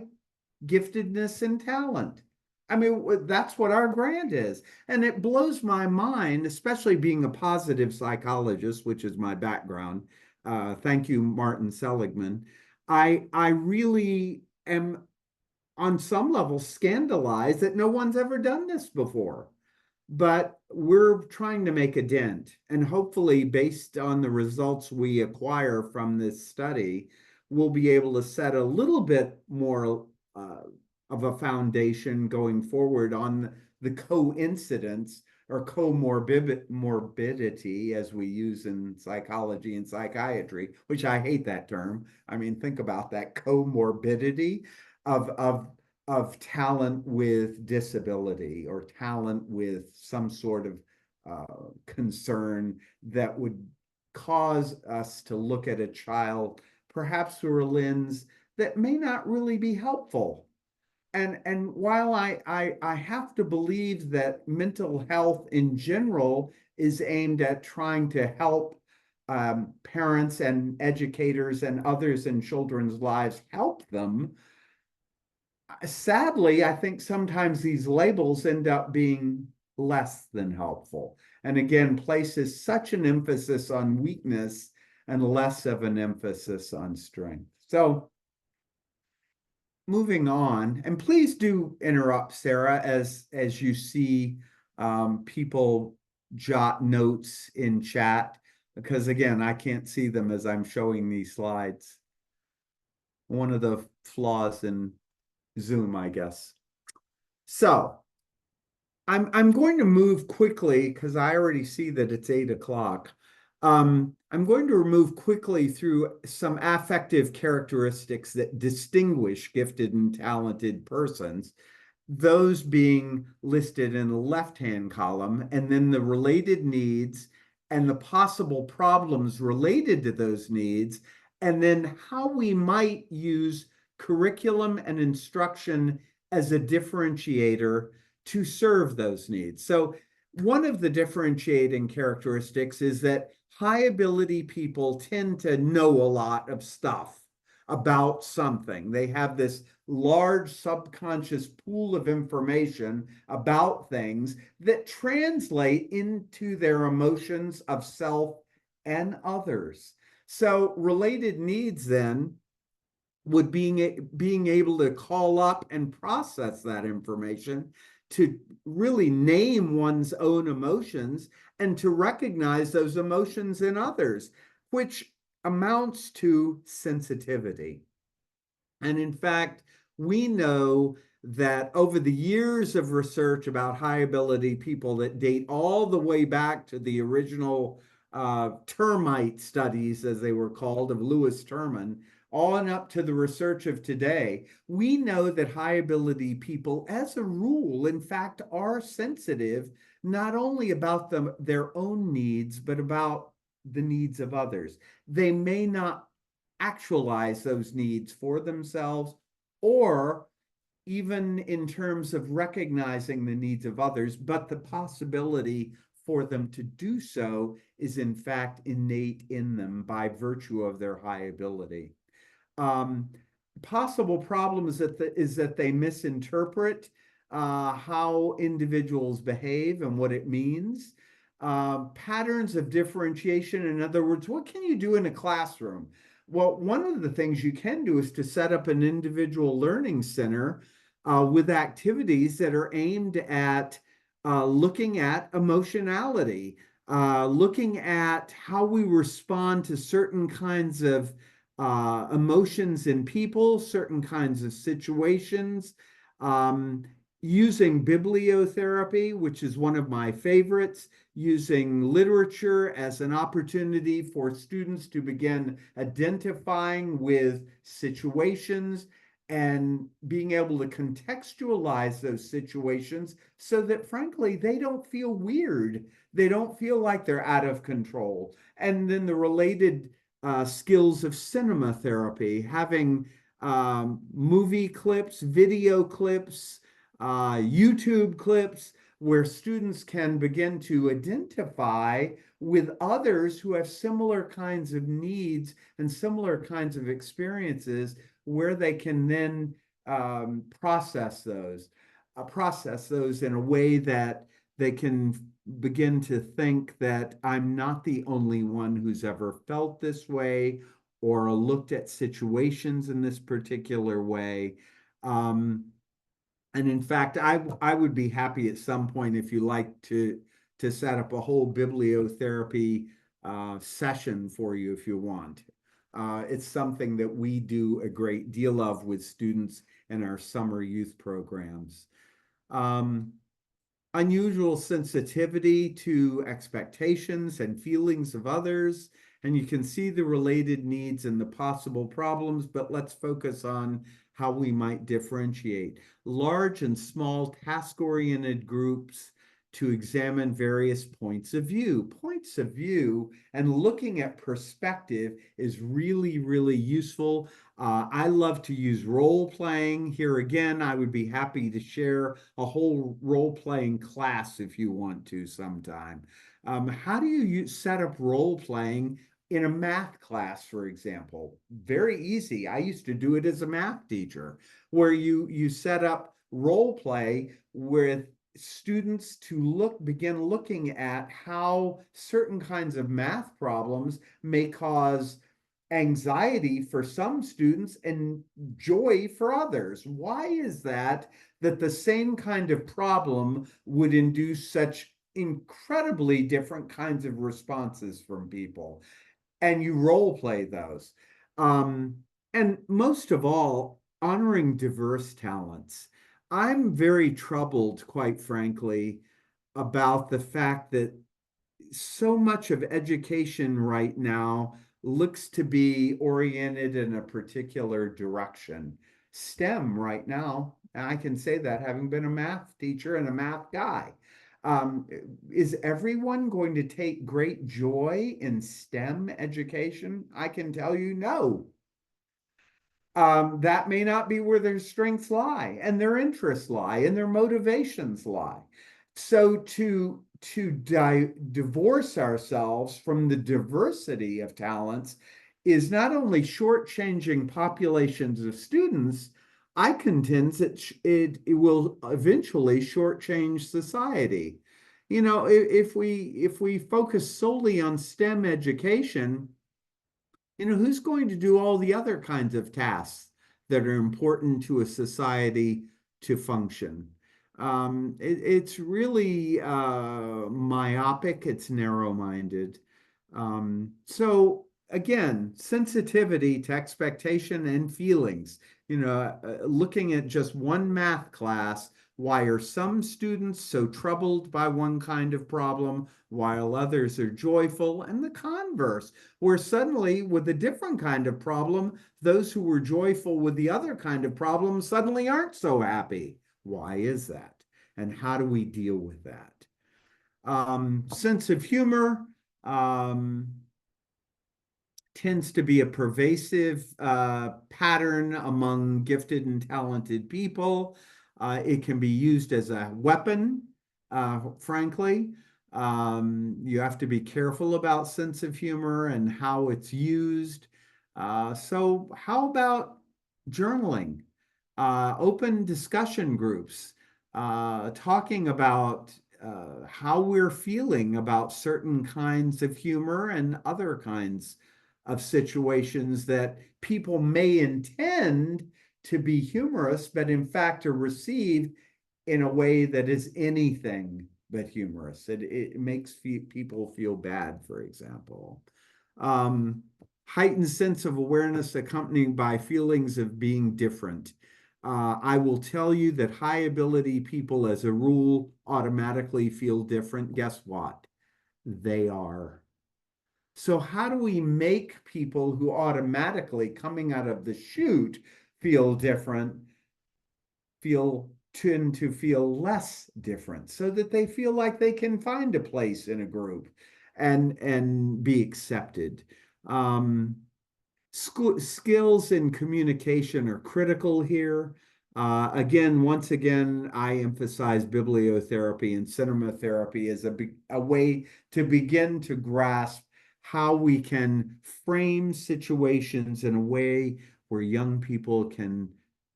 giftedness and talent. I mean, that's what our grant is. And it blows my mind, especially being a positive psychologist, which is my background. Thank you, Martin Seligman. I really am on some level scandalized that no one's ever done this before. But we're trying to make a dent, and hopefully, based on the results we acquire from this study, we'll be able to set a little bit more of a foundation going forward on the coincidence or comorbidity, as we use in psychology and psychiatry, which I hate that term. I mean, think about that comorbidity of talent with disability or talent with some sort of concern that would cause us to look at a child perhaps through a lens that may not really be helpful. And while I have to believe that mental health in general is aimed at trying to help parents and educators and others in children's lives help them, sadly, I think sometimes these labels end up being less than helpful. And again, places such an emphasis on weakness and less of an emphasis on strength. So moving on, and please do interrupt, Sarah, as you see people jot notes in chat, because again, I can't see them as I'm showing these slides. One of the flaws in Zoom, I guess. So I'm going to move quickly because I already see that it's 8 o'clock. I'm going to move quickly through some affective characteristics that distinguish gifted and talented persons, those being listed in the left-hand column, and then the related needs and the possible problems related to those needs, and then how we might use curriculum and instruction as a differentiator to serve those needs. So one of the differentiating characteristics is that high ability people tend to know a lot of stuff about something. They have this large subconscious pool of information about things that translate into their emotions of self and others. So related needs then would being able to call up and process that information, to really name one's own emotions and to recognize those emotions in others, which amounts to sensitivity. And in fact, we know that over the years of research about high ability people that date all the way back to the original termite studies, as they were called, of Lewis Terman, on up to the research of today, we know that high ability people, as a rule, in fact, are sensitive not only about their own needs, but about the needs of others. They may not actualize those needs for themselves, or even in terms of recognizing the needs of others, but the possibility for them to do so is in fact innate in them by virtue of their high ability. Possible problems is that they misinterpret how individuals behave and what it means. Patterns of differentiation, in other words, what can you do in a classroom? Well, one of the things you can do is to set up an individual learning center with activities that are aimed at looking at emotionality, looking at how we respond to certain kinds of emotions in people, certain kinds of situations, using bibliotherapy, which is one of my favorites, using literature as an opportunity for students to begin identifying with situations and being able to contextualize those situations so that, frankly, they don't feel weird. They don't feel like they're out of control. And then the related skills of cinema therapy, having movie clips, video clips, YouTube clips, where students can begin to identify with others who have similar kinds of needs and similar kinds of experiences, where they can then process those in a way that they can begin to think that I'm not the only one who's ever felt this way or looked at situations in this particular way. And in fact, I would be happy at some point, if you like, to set up a whole bibliotherapy session for you if you want. It's something that we do a great deal of with students in our summer youth programs. Unusual sensitivity to expectations and feelings of others, and you can see the related needs and the possible problems, but let's focus on how we might differentiate. Large and small task-oriented groups to examine various points of view. Points of view and looking at perspective is really, really useful. I love to use role playing. Here again, I would be happy to share a whole role playing class if you want to sometime. How do you set up role playing in a math class, for example? Very easy. I used to do it as a math teacher, where you set up role play with students to begin looking at how certain kinds of math problems may cause anxiety for some students and joy for others. Why is that the same kind of problem would induce such incredibly different kinds of responses from people? And you role play those. And most of all, honoring diverse talents. I'm very troubled, quite frankly, about the fact that so much of education right now looks to be oriented in a particular direction. STEM right now, and I can say that having been a math teacher and a math guy. Is everyone going to take great joy in STEM education? I can tell you no. That may not be where their strengths lie, and their interests lie, and their motivations lie. So to divorce ourselves from the diversity of talents is not only shortchanging populations of students, I contend that it will eventually shortchange society. You know, if we focus solely on STEM education, you know, who's going to do all the other kinds of tasks that are important to a society to function? It's really myopic, it's narrow-minded. So again, sensitivity to expectation and feelings. You know, looking at just one math class, why are some students so troubled by one kind of problem while others are joyful? And the converse, where suddenly with a different kind of problem, those who were joyful with the other kind of problem suddenly aren't so happy. Why is that? And how do we deal with that? Sense of humor tends to be a pervasive pattern among gifted and talented people. It can be used as a weapon, frankly. You have to be careful about sense of humor and how it's used. So how about journaling? Open discussion groups, talking about how we're feeling about certain kinds of humor and other kinds of situations that people may intend to be humorous, but in fact are received in a way that is anything but humorous. It makes people feel bad, for example. Heightened sense of awareness accompanied by feelings of being different. I will tell you that high ability people, as a rule, automatically feel different. Guess what? They are. So how do we make people who automatically, coming out of the chute, feel different tend to feel less different, so that they feel like they can find a place in a group and be accepted. Skills in communication are critical here. Once again, I emphasize bibliotherapy and cinema therapy as a way to begin to grasp how we can frame situations in a way where young people can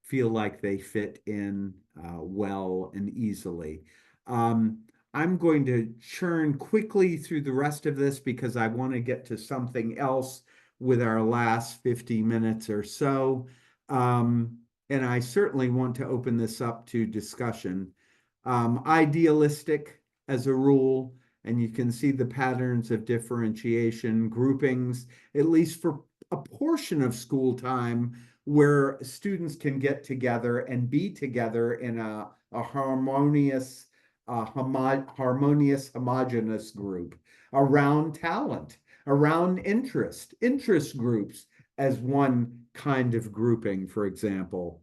feel like they fit in well and easily. I'm going to churn quickly through the rest of this because I want to get to something else with our last 50 minutes or so. And I certainly want to open this up to discussion. Idealistic as a rule, and you can see the patterns of differentiation, groupings, at least for a portion of school time, where students can get together and be together in a harmonious, homogeneous group around talent, around interest groups as one kind of grouping, for example.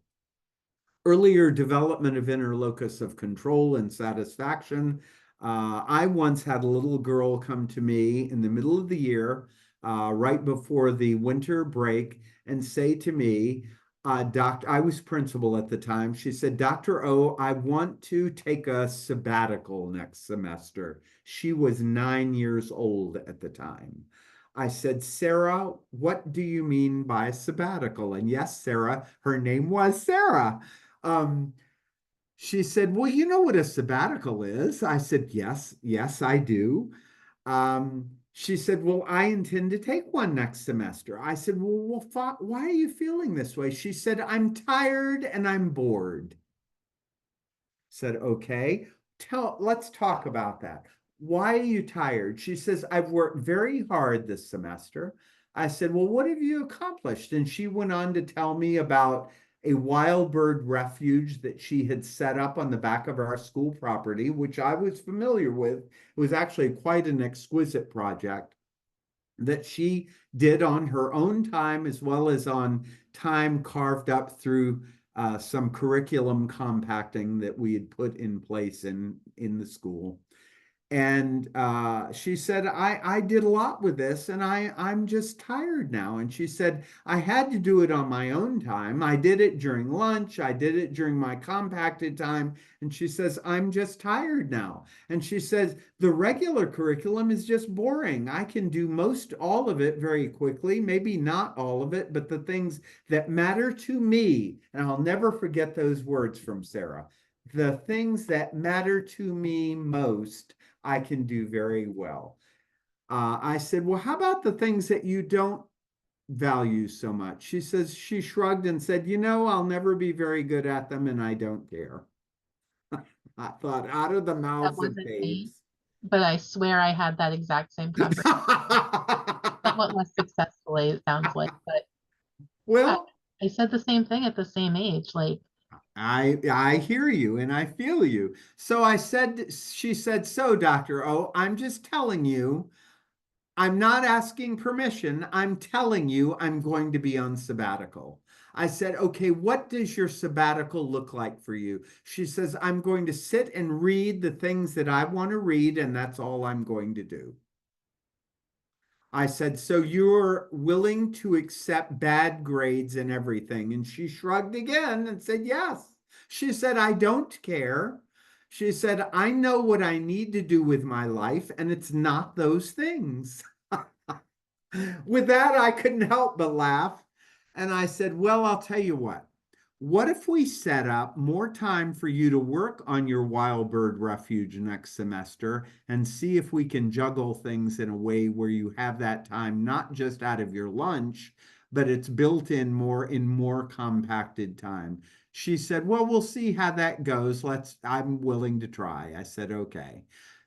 Earlier development of inner locus of control and satisfaction. I once had a little girl come to me in the middle of the year, right before the winter break, and say to me, I was principal at the time. She said, Dr. O, I want to take a sabbatical next semester. She was 9 years old at the time. I said, Sarah, what do you mean by sabbatical? And yes, Sarah, her name was Sarah. She said, well, you know what a sabbatical is? I said, yes, I do. She said, well, I intend to take one next semester. I said, well, why are you feeling this way? She said, I'm tired and I'm bored. Said, okay, let's talk about that. Why are you tired? She says, I've worked very hard this semester. I said, well, what have you accomplished? And she went on to tell me about a wild bird refuge that she had set up on the back of our school property, which I was familiar with. It was actually quite an exquisite project that she did on her own time, as well as on time carved up through some curriculum compacting that we had put in place in the school. And she said, I did a lot with this, and I'm just tired now. And she said, I had to do it on my own time. I did it during lunch. I did it during my compacted time. And she says, I'm just tired now. And she says, the regular curriculum is just boring. I can do all of it very quickly, maybe not all of it, but the things that matter to me, and I'll never forget those words from Sarah, the things that matter to me most, I can do very well. I said, well, how about the things that you don't value so much? She says, she shrugged and said, I'll never be very good at them and I don't care. I thought, out of the That mouths of wasn't me, babes. but I swear I had that exact same conversation. Somewhat less successfully, it sounds like, but Well, I said the same thing at the same age. Like, I hear you and I feel you. She said, so Dr. O, I'm just telling you, I'm not asking permission. I'm telling you I'm going to be on sabbatical. I said, okay, what does your sabbatical look like for you? She says, I'm going to sit and read the things that I want to read, and that's all I'm going to do. I said, so you're willing to accept bad grades and everything? And she shrugged again and said, yes. She said, I don't care. She said, I know what I need to do with my life, and it's not those things. With that, I couldn't help but laugh. And I said, well, I'll tell you what. What if we set up more time for you to work on your wild bird refuge next semester and see if we can juggle things in a way where you have that time not just out of your lunch, but it's built in more compacted time. She said, well, we'll see how that goes. I'm willing to try. I said, okay.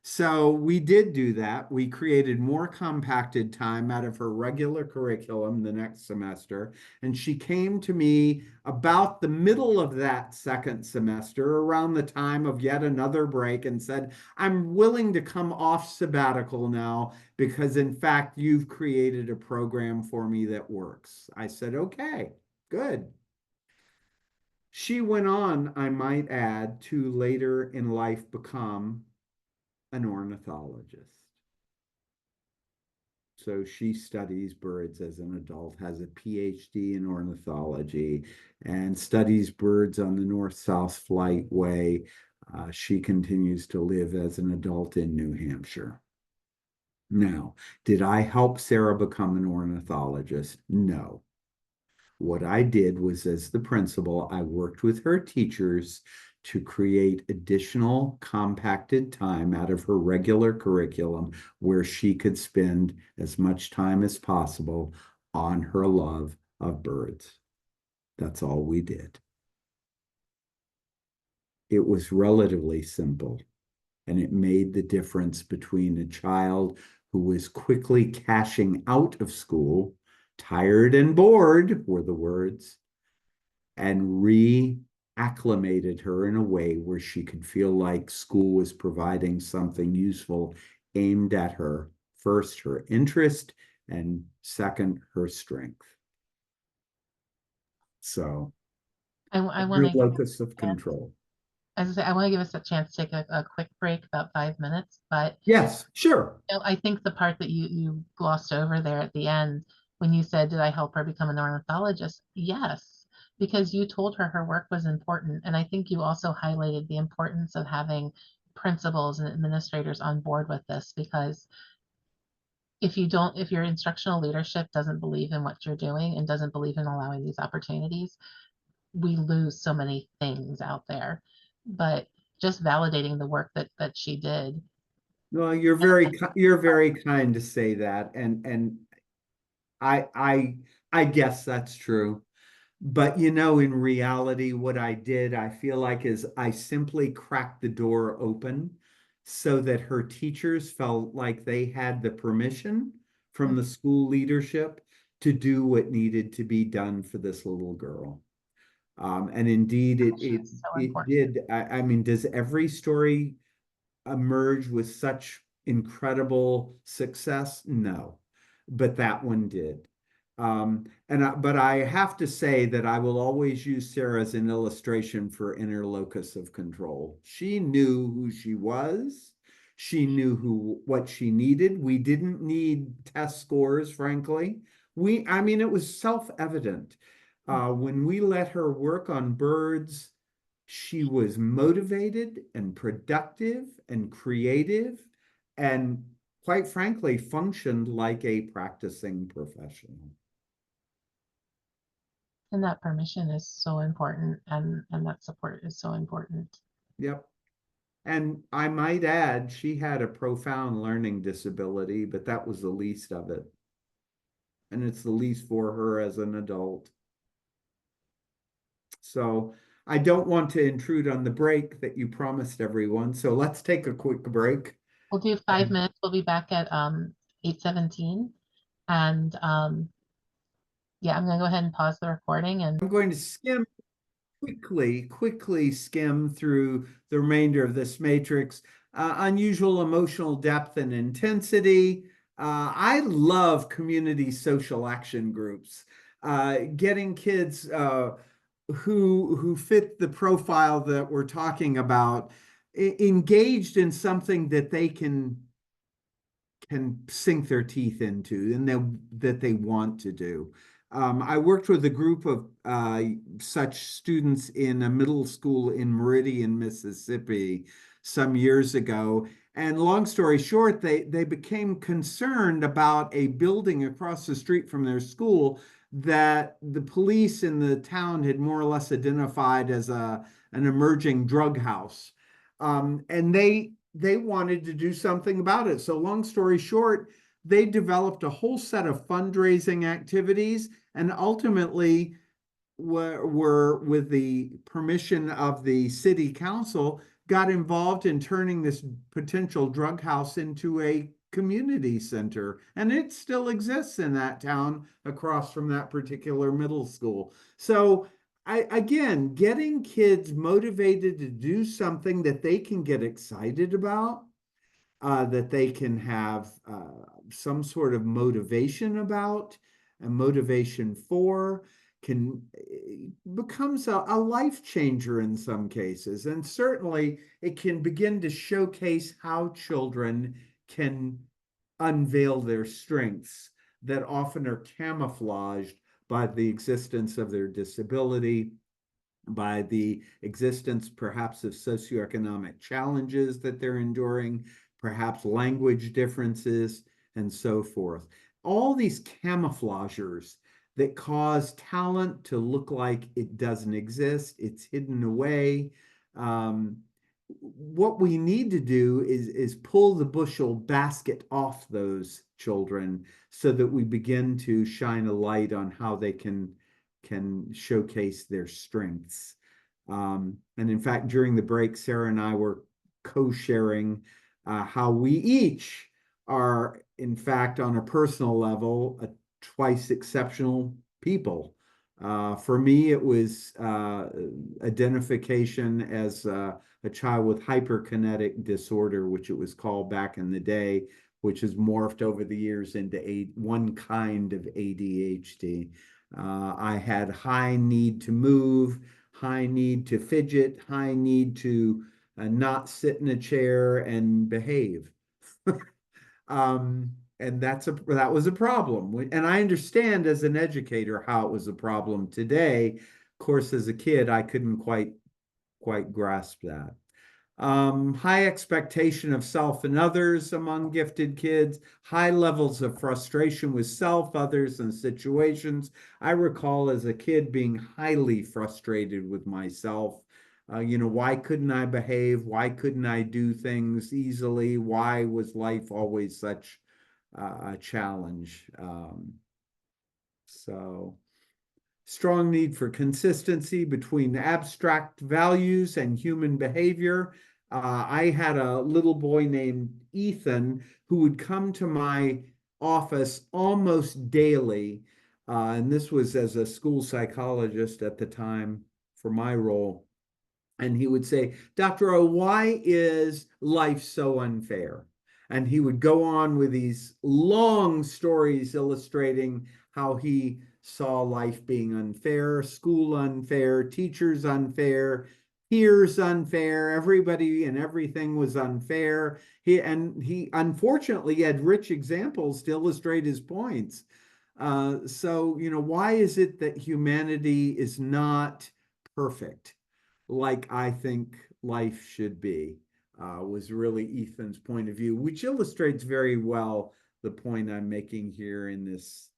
So we did do that. We created more compacted time out of her regular curriculum the next semester. And she came to me about the middle of that second semester, around the time of yet another break, and said, I'm willing to come off sabbatical now because, in fact, you've created a program for me that works. I said, okay, good. She went on, I might add, to later in life become an ornithologist. So she studies birds as an adult, has a PhD in ornithology, and studies birds on the North-South Flightway. She continues to live as an adult in New Hampshire. Now, did I help Sarah become an ornithologist? No. What I did was, as the principal, I worked with her teachers to create additional compacted time out of her regular curriculum where she could spend as much time as possible on her love of birds. That's all we did. It was relatively simple, and it made the difference between a child who was quickly cashing out of school, tired and bored were the words, and reacclimated her in a way where she could feel like school was providing something useful aimed at her, first, her interest, and second, her strength. So, I your want to, locus of control. as I say, I want to give us a chance to take a quick break, about 5 minutes, but Yes, sure. I think the part that you glossed over there at the end, when you said, did I help her become an ornithologist? Yes, because you told her her work was important. And I think you also highlighted the importance of having principals and administrators on board with this, because if your instructional leadership doesn't believe in what you're doing and doesn't believe in allowing these opportunities, we lose so many things out there. But just validating the work that she did. Well, you're very kind to say that, and I guess that's true. But in reality, what I did, I feel like, is I simply cracked the door open so that her teachers felt like they had the permission from the school leadership to do what needed to be done for this little girl. And indeed, It's so it important. did. I mean, does every story emerge with such incredible success? No, but that one did. But I have to say that I will always use Sarah as an illustration for inner locus of control. She knew who she was. She knew what she needed. We didn't need test scores, frankly. I mean, it was self-evident. When we let her work on birds, she was motivated and productive and creative, and quite frankly, functioned like a practicing professional. And that permission is so important, and that support is so important. Yep. And I might add, she had a profound learning disability, but that was the least of it. And it's the least for her as an adult. So I don't want to intrude on the break that you promised everyone. So let's take a quick break. We'll do 5 minutes. We'll be back at 8:17. And yeah, I'm gonna go ahead and pause the recording, and I'm going to quickly skim through the remainder of this matrix. Unusual emotional depth and intensity. I love community social action groups. Getting kids who fit the profile that we're talking about engaged in something that they can sink their teeth into and that they want to do. I worked with a group of such students in a middle school in Meridian, Mississippi, some years ago. And long story short, they became concerned about a building across the street from their school that the police in the town had more or less identified as an emerging drug house. And they wanted to do something about it. So long story short, they developed a whole set of fundraising activities, and ultimately were with the permission of the city council, got involved in turning this potential drug house into a community center. And it still exists in that town across from that particular middle school. So again, getting kids motivated to do something that they can get excited about, that they can have some sort of motivation about, and motivation for, can becomes a life changer in some cases. And certainly it can begin to showcase how children can unveil their strengths that often are camouflaged by the existence of their disability, by the existence perhaps of socioeconomic challenges that they're enduring, perhaps language differences, and so forth. All these camouflagers that cause talent to look like it doesn't exist, it's hidden away. What we need to do is pull the bushel basket off those children so that we begin to shine a light on how they can showcase their strengths. And in fact, during the break, Sarah and I were co-sharing how we each are, in fact, on a personal level, twice exceptional people. For me, it was identification as a child with hyperkinetic disorder, which it was called back in the day, which has morphed over the years into one kind of ADHD. I had high need to move, high need to fidget, high need to not sit in a chair and behave. And that was a problem. And I understand as an educator how it was a problem today. Of course, as a kid, I couldn't quite grasp that. High expectation of self and others among gifted kids, high levels of frustration with self, others, and situations. I recall as a kid being highly frustrated with myself. Why couldn't I behave? Why couldn't I do things easily? Why was life always such a challenge? So strong need for consistency between abstract values and human behavior. I had a little boy named Ethan who would come to my office almost daily. And this was as a school psychologist at the time for my role. And he would say, Dr. O, why is life so unfair? And he would go on with these long stories illustrating how he saw life being unfair, school unfair, teachers unfair, peers unfair, everybody and everything was unfair. He unfortunately had rich examples to illustrate his points. So, why is it that humanity is not perfect like I think life should be? Was really Ethan's point of view, which illustrates very well the point I'm making here in this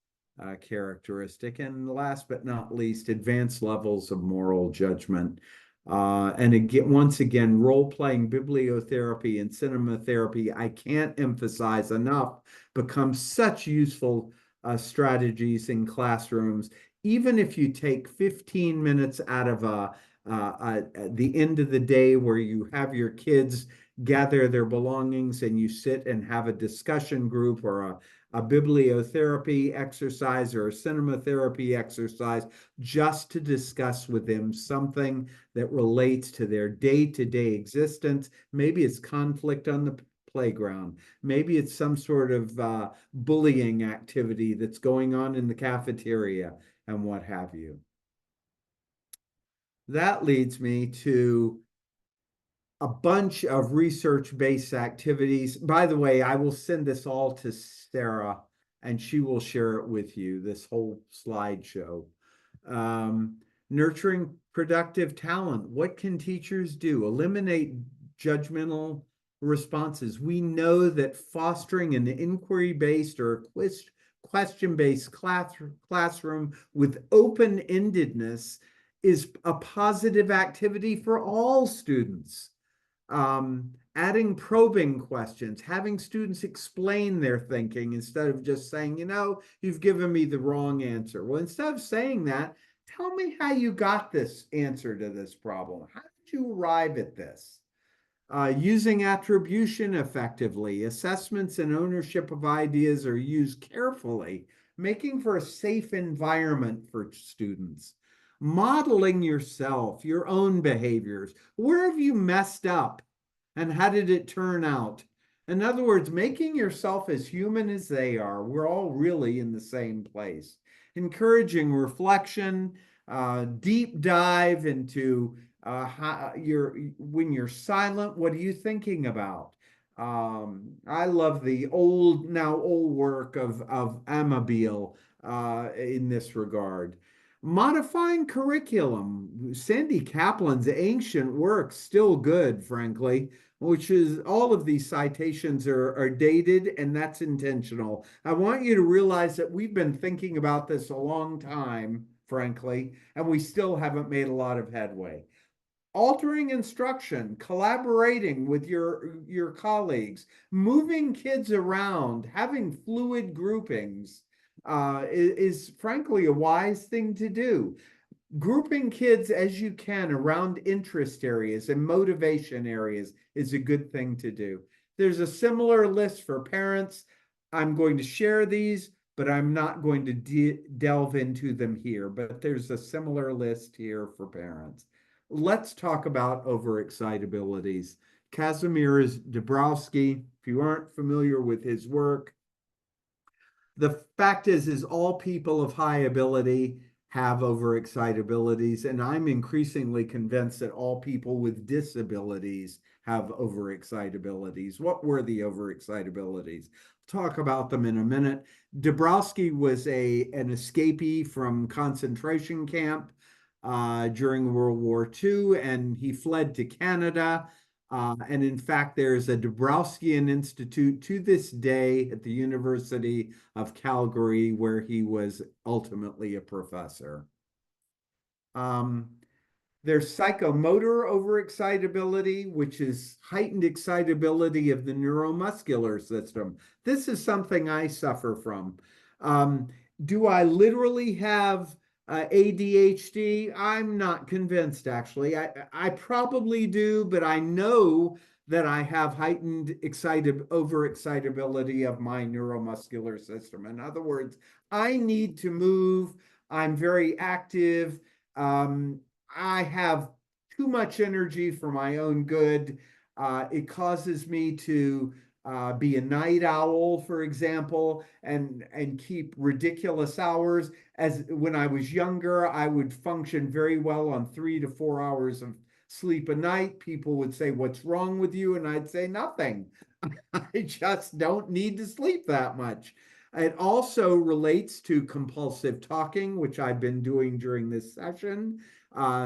characteristic. And last but not least, advanced levels of moral judgment. And again, once again, role-playing bibliotherapy and cinema therapy, I can't emphasize enough, become such useful strategies in classrooms. Even if you take 15 minutes out of the end of the day where you have your kids gather their belongings and you sit and have a discussion group or a bibliotherapy exercise or a cinema therapy exercise just to discuss with them something that relates to their day-to-day existence. Maybe it's conflict on the playground. Maybe it's some sort of bullying activity that's going on in the cafeteria and what have you. That leads me to a bunch of research-based activities. By the way, I will send this all to Sarah and she will share it with you, this whole slideshow. Nurturing productive talent. What can teachers do? Eliminate judgmental responses. We know that fostering an inquiry-based or question-based classroom with open-endedness is a positive activity for all students. Adding probing questions, having students explain their thinking instead of just saying, you've given me the wrong answer. Well, instead of saying that, tell me how you got this answer to this problem. How did you arrive at this? Using attribution effectively, assessments and ownership of ideas are used carefully, making for a safe environment for students. Modeling yourself, your own behaviors. Where have you messed up and how did it turn out? In other words, making yourself as human as they are. We're all really in the same place. encouraging reflection, deep dive into when you're silent, what are you thinking about? I love the now old work of Amabile in this regard. Modifying curriculum, Sandy Kaplan's ancient work, still good, frankly, which is all of these citations are dated, and that's intentional. I want you to realize that we've been thinking about this a long time, frankly, and we still haven't made a lot of headway. Altering instruction, collaborating with your colleagues, moving kids around, having fluid groupings is frankly a wise thing to do. Grouping kids as you can around interest areas and motivation areas is a good thing to do. There's a similar list for parents. I'm going to share these, but I'm not going to delve into them here. But there's a similar list here for parents. Let's talk about overexcitabilities. Kazimierz Dabrowski, if you aren't familiar with his work, the fact is all people of high ability have overexcitabilities, and I'm increasingly convinced that all people with disabilities have overexcitabilities. What were the overexcitabilities? Talk about them in a minute. Dabrowski was an escapee from concentration camp during World War II, and he fled to Canada. And in fact, there's a Dabrowskian Institute to this day at the University of Calgary, where he was ultimately a professor. There's psychomotor overexcitability, which is heightened excitability of the neuromuscular system. This is something I suffer from. Do I literally have ADHD? I'm not convinced, actually. I probably do, but I know that I have heightened overexcitability of my neuromuscular system. In other words, I need to move. I'm very active. I have too much energy for my own good. It causes me to be a night owl, for example, and keep ridiculous hours. As when I was younger, I would function very well on 3 to 4 hours of sleep a night. People would say, "What's wrong with you?" And I'd say, "Nothing. I just don't need to sleep that much." It also relates to compulsive talking, which I've been doing during this session.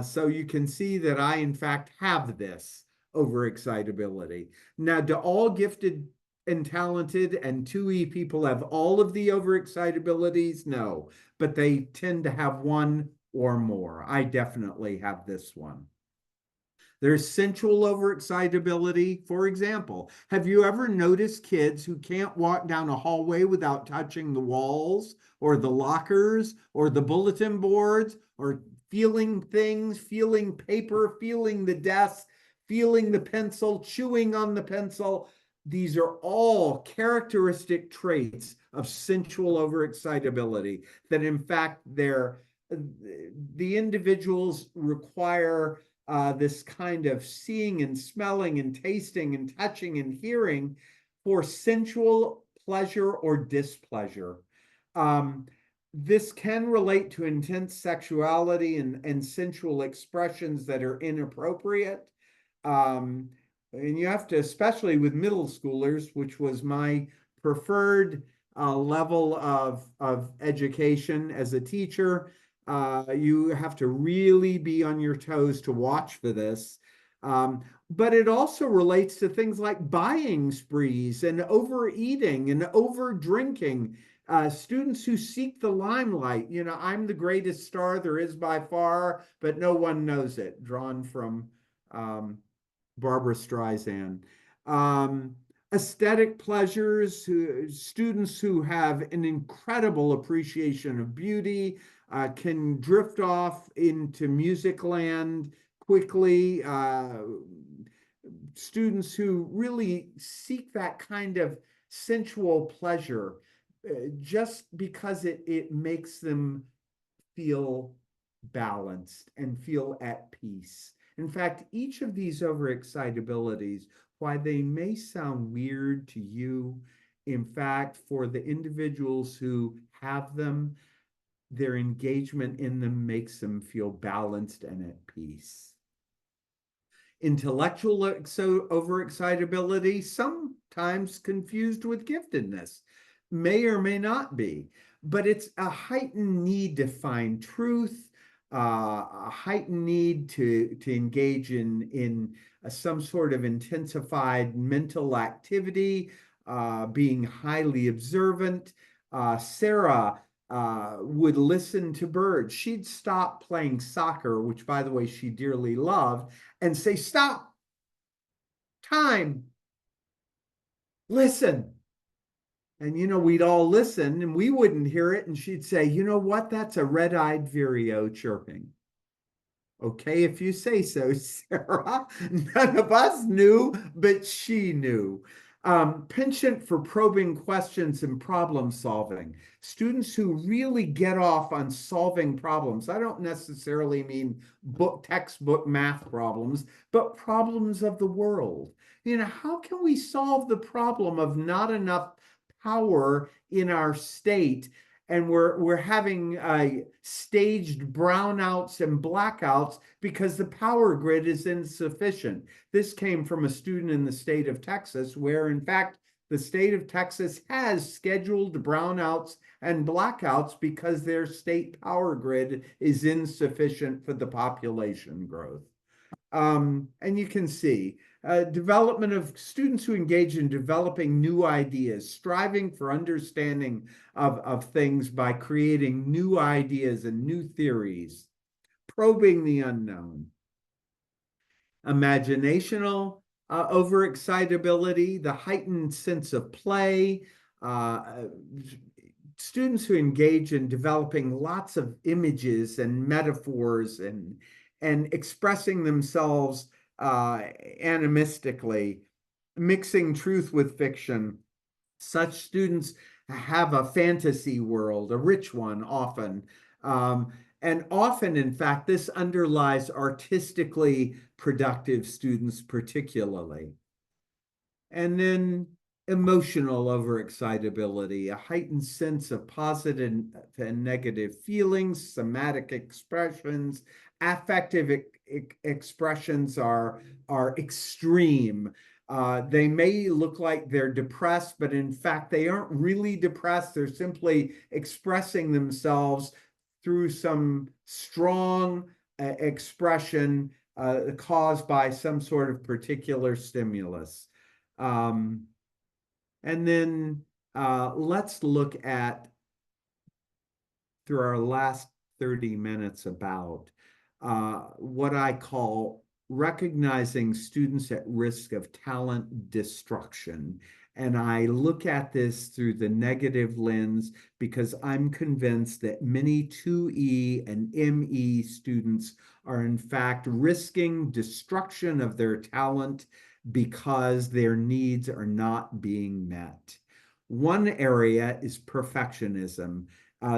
So you can see that I, in fact, have this overexcitability. Now, do all gifted and talented and 2E people have all of the overexcitabilities? No, but they tend to have one or more. I definitely have this one. There's sensual overexcitability. For example, have you ever noticed kids who can't walk down a hallway without touching the walls or the lockers or the bulletin boards, or feeling things, feeling paper, feeling the desk, feeling the pencil, chewing on the pencil? These are all characteristic traits of sensual overexcitability that, in fact, the individuals require this kind of seeing and smelling and tasting and touching and hearing for sensual pleasure or displeasure. This can relate to intense sexuality and sensual expressions that are inappropriate. And you have to, especially with middle schoolers, which was my preferred level of education as a teacher, you have to really be on your toes to watch for this. But it also relates to things like buying sprees and overeating and over drinking. Students who seek the limelight, I'm the greatest star there is by far, but no one knows it, drawn from Barbara Streisand. Aesthetic pleasures, students who have an incredible appreciation of beauty can drift off into music land quickly. Students who really seek that kind of sensual pleasure just because it makes them feel balanced and feel at peace. In fact, each of these overexcitabilities, why they may sound weird to you, in fact, for the individuals who have them, their engagement in them makes them feel balanced and at peace. Intellectual overexcitability, sometimes confused with giftedness, may or may not be, but it's a heightened need to find truth, a heightened need to engage in some sort of intensified mental activity, being highly observant. Sarah would listen to birds. She'd stop playing soccer, which, by the way, she dearly loved, and say, "Stop, time, listen." And, we'd all listen and we wouldn't hear it. And she'd say, "You know what? That's a red-eyed vireo chirping." Okay, if you say so, Sarah. None of us knew, but she knew. Penchant for probing questions and problem solving. Students who really get off on solving problems. I don't necessarily mean textbook math problems, but problems of the world. How can we solve the problem of not enough power in our state, and we're having staged brownouts and blackouts because the power grid is insufficient? This came from a student in the state of Texas, where in fact the state of Texas has scheduled brownouts and blackouts because their state power grid is insufficient for the population growth. And you can see development of students who engage in developing new ideas, striving for understanding of things by creating new ideas and new theories, probing the unknown. Imaginational overexcitability, the heightened sense of play, students who engage in developing lots of images and metaphors and expressing themselves animistically, mixing truth with fiction. Such students have a fantasy world, a rich one often. And often, in fact, this underlies artistically productive students particularly. And then emotional overexcitability, a heightened sense of positive and negative feelings, somatic expressions, affective expressions are extreme. They may look like they're depressed, but in fact, they aren't really depressed. They're simply expressing themselves through some strong expression caused by some sort of particular stimulus. And then let's look at, through our last 30 minutes, about what I call recognizing students at risk of talent destruction. And I look at this through the negative lens because I'm convinced that many 2E and ME students are in fact risking destruction of their talent because their needs are not being met. One area is perfectionism.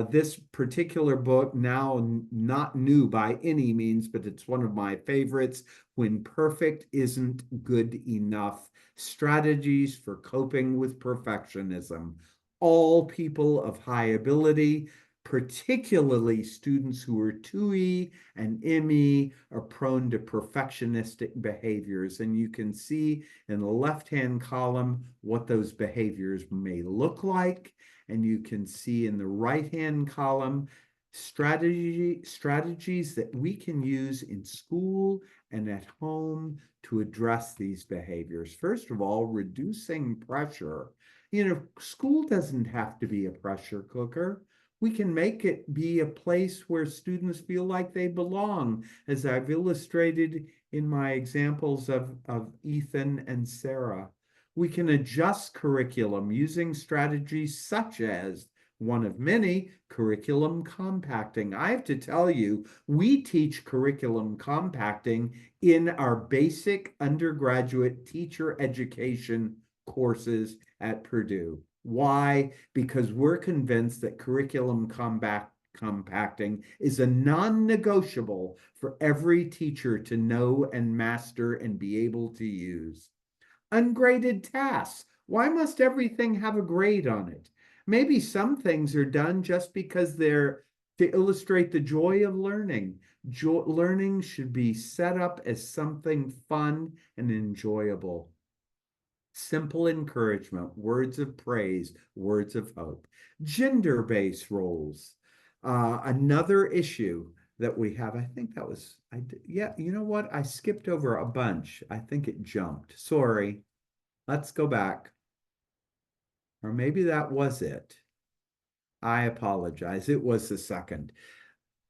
This particular book, now not new by any means, but it's one of my favorites, When Perfect Isn't Good Enough: Strategies for Coping with Perfectionism. All people of high ability, particularly students who are 2E and ME, are prone to perfectionistic behaviors. And you can see in the left-hand column what those behaviors may look like. And you can see in the right-hand column strategies that we can use in school and at home to address these behaviors. First of all, reducing pressure. School doesn't have to be a pressure cooker. We can make it be a place where students feel like they belong, as I've illustrated in my examples of Ethan and Sarah. We can adjust curriculum using strategies such as, one of many, curriculum compacting. I have to tell you, we teach curriculum compacting in our basic undergraduate teacher education courses at Purdue. Why? Because we're convinced that curriculum compacting is a non-negotiable for every teacher to know and master and be able to use. Ungraded tasks. Why must everything have a grade on it? Maybe some things are done just because they're to illustrate the joy of learning. Learning should be set up as something fun and enjoyable. Simple encouragement, words of praise, words of hope. Gender-based roles. Another issue that we have, I think that was, yeah, you know what? I skipped over a bunch. I think it jumped. Sorry. Let's go back. Or maybe that was it. I apologize. It was the second.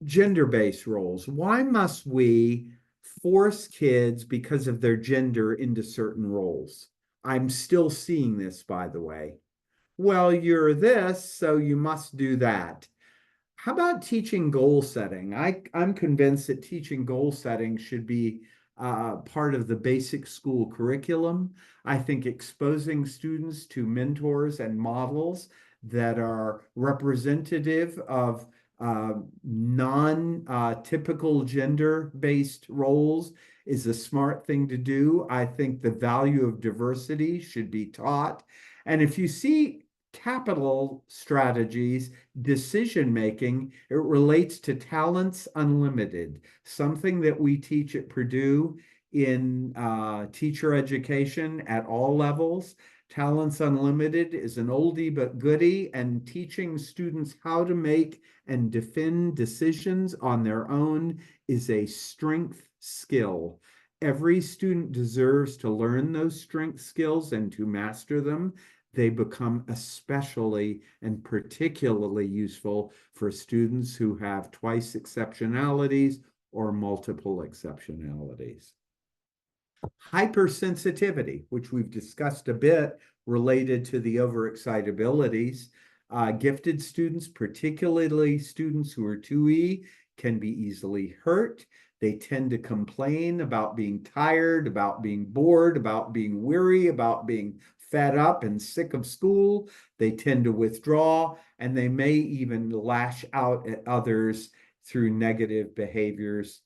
Gender-based roles. Why must we force kids because of their gender into certain roles? I'm still seeing this, by the way. Well, you're this, so you must do that. How about teaching goal setting? I'm convinced that teaching goal setting should be part of the basic school curriculum. I think exposing students to mentors and models that are representative of non-typical gender-based roles is a smart thing to do. I think the value of diversity should be taught. And if you see capital strategies, decision making, it relates to Talents Unlimited, something that we teach at Purdue in teacher education at all levels. Talents Unlimited is an oldie but goodie, and teaching students how to make and defend decisions on their own is a strength skill. Every student deserves to learn those strength skills and to master them. They become especially and particularly useful for students who have twice exceptionalities or multiple exceptionalities. Hypersensitivity, which we've discussed a bit related to the overexcitabilities. Gifted students, particularly students who are 2E, can be easily hurt. They tend to complain about being tired, about being bored, about being weary, about being fed up and sick of school. They tend to withdraw, and they may even lash out at others through negative behaviors.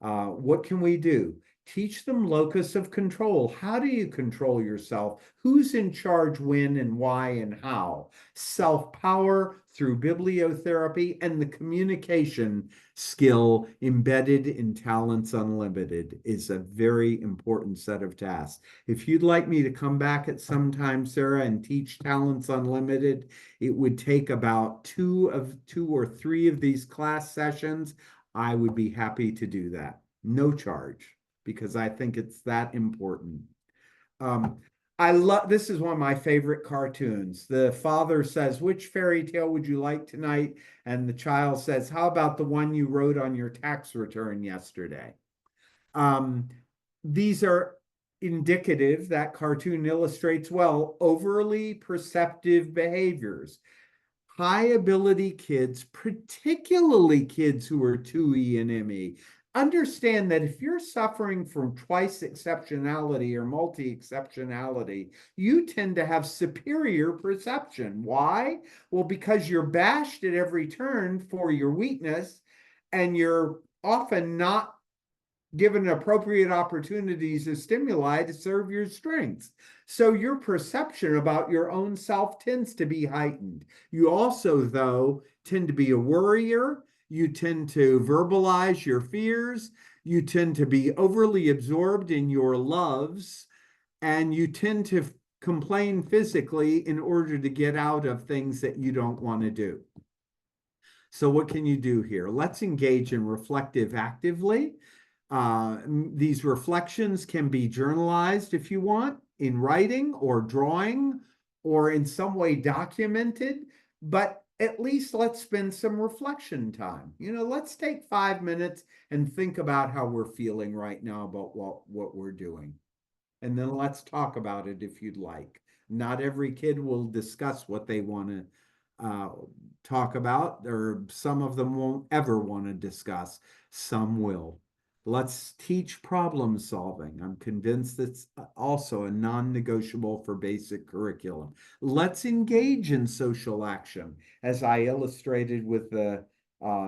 What can we do? Teach them locus of control. How do you control yourself? Who's in charge when and why and how? Self-power through bibliotherapy and the communication skill embedded in Talents Unlimited is a very important set of tasks. If you'd like me to come back at some time, Sarah, and teach Talents Unlimited, it would take about two or three of these class sessions. I would be happy to do that. No charge, because I think it's that important. I love, this is one of my favorite cartoons. The father says, "Which fairy tale would you like tonight?" And the child says, "How about the one you wrote on your tax return yesterday?" These are indicative, that cartoon illustrates well overly perceptive behaviors. High ability kids, particularly kids who are 2E and ME, understand that if you're suffering from twice exceptionality or multi-exceptionality, you tend to have superior perception. Why? Well, because you're bashed at every turn for your weakness, and you're often not given appropriate opportunities and stimuli to serve your strengths. So your perception about your own self tends to be heightened. You also, though, tend to be a worrier. You tend to verbalize your fears. You tend to be overly absorbed in your loves. And you tend to complain physically in order to get out of things that you don't want to do. So what can you do here? Let's engage in reflective actively. These reflections can be journalized if you want, in writing or drawing or in some way documented, but at least let's spend some reflection time. Let's take 5 minutes and think about how we're feeling right now about what we're doing. And then let's talk about it if you'd like. Not every kid will discuss what they want to talk about, or some of them won't ever want to discuss. Some will. Let's teach problem solving. I'm convinced that's also a non-negotiable for basic curriculum. Let's engage in social action, as I illustrated with the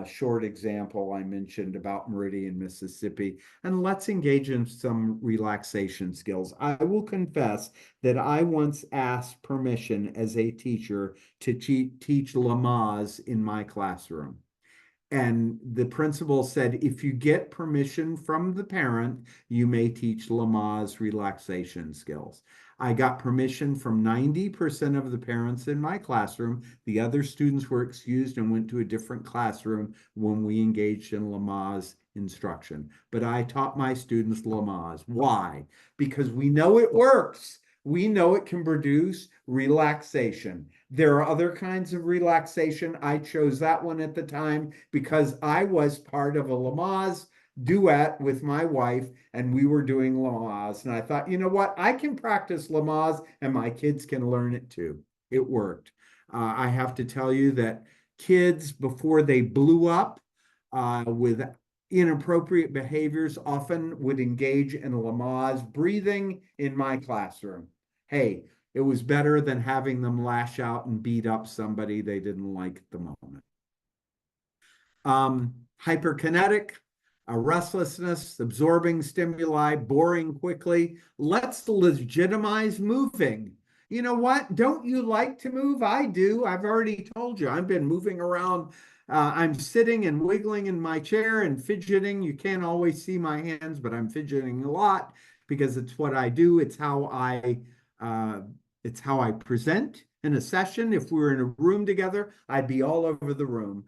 short example I mentioned about Meridian, Mississippi. And let's engage in some relaxation skills. I will confess that I once asked permission as a teacher to teach Lamaze in my classroom. And the principal said, if you get permission from the parent, you may teach Lamaze relaxation skills. I got permission from 90% of the parents in my classroom. The other students were excused and went to a different classroom when we engaged in Lamaze instruction. But I taught my students Lamaze. Why? Because we know it works. We know it can produce relaxation. There are other kinds of relaxation. I chose that one at the time because I was part of a Lamaze duet with my wife, and we were doing Lamaze. And I thought, you know what? I can practice Lamaze and my kids can learn it too. It worked. I have to tell you that kids, before they blew up with inappropriate behaviors, often would engage in Lamaze breathing in my classroom. Hey, it was better than having them lash out and beat up somebody they didn't like at the moment. Hyperkinetic, restlessness, absorbing stimuli, boring quickly. Let's legitimize moving. You know what? Don't you like to move? I do. I've already told you. I've been moving around. I'm sitting and wiggling in my chair and fidgeting. You can't always see my hands, but I'm fidgeting a lot because it's what I do. It's how I present in a session. If we were in a room together, I'd be all over the room.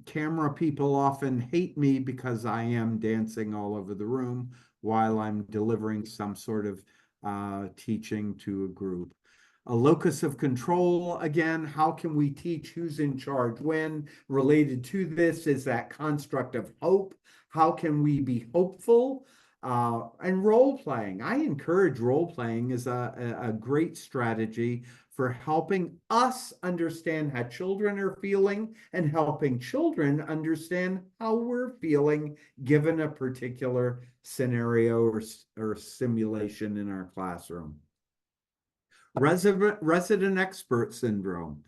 Camera people often hate me because I am dancing all over the room while I'm delivering some sort of teaching to a group. A locus of control, again, how can we teach who's in charge when? Related to this is that construct of hope. How can we be hopeful? And role playing. I encourage role playing as a great strategy for helping us understand how children are feeling and helping children understand how we're feeling given a particular scenario or simulation in our classroom. Resident expert syndrome.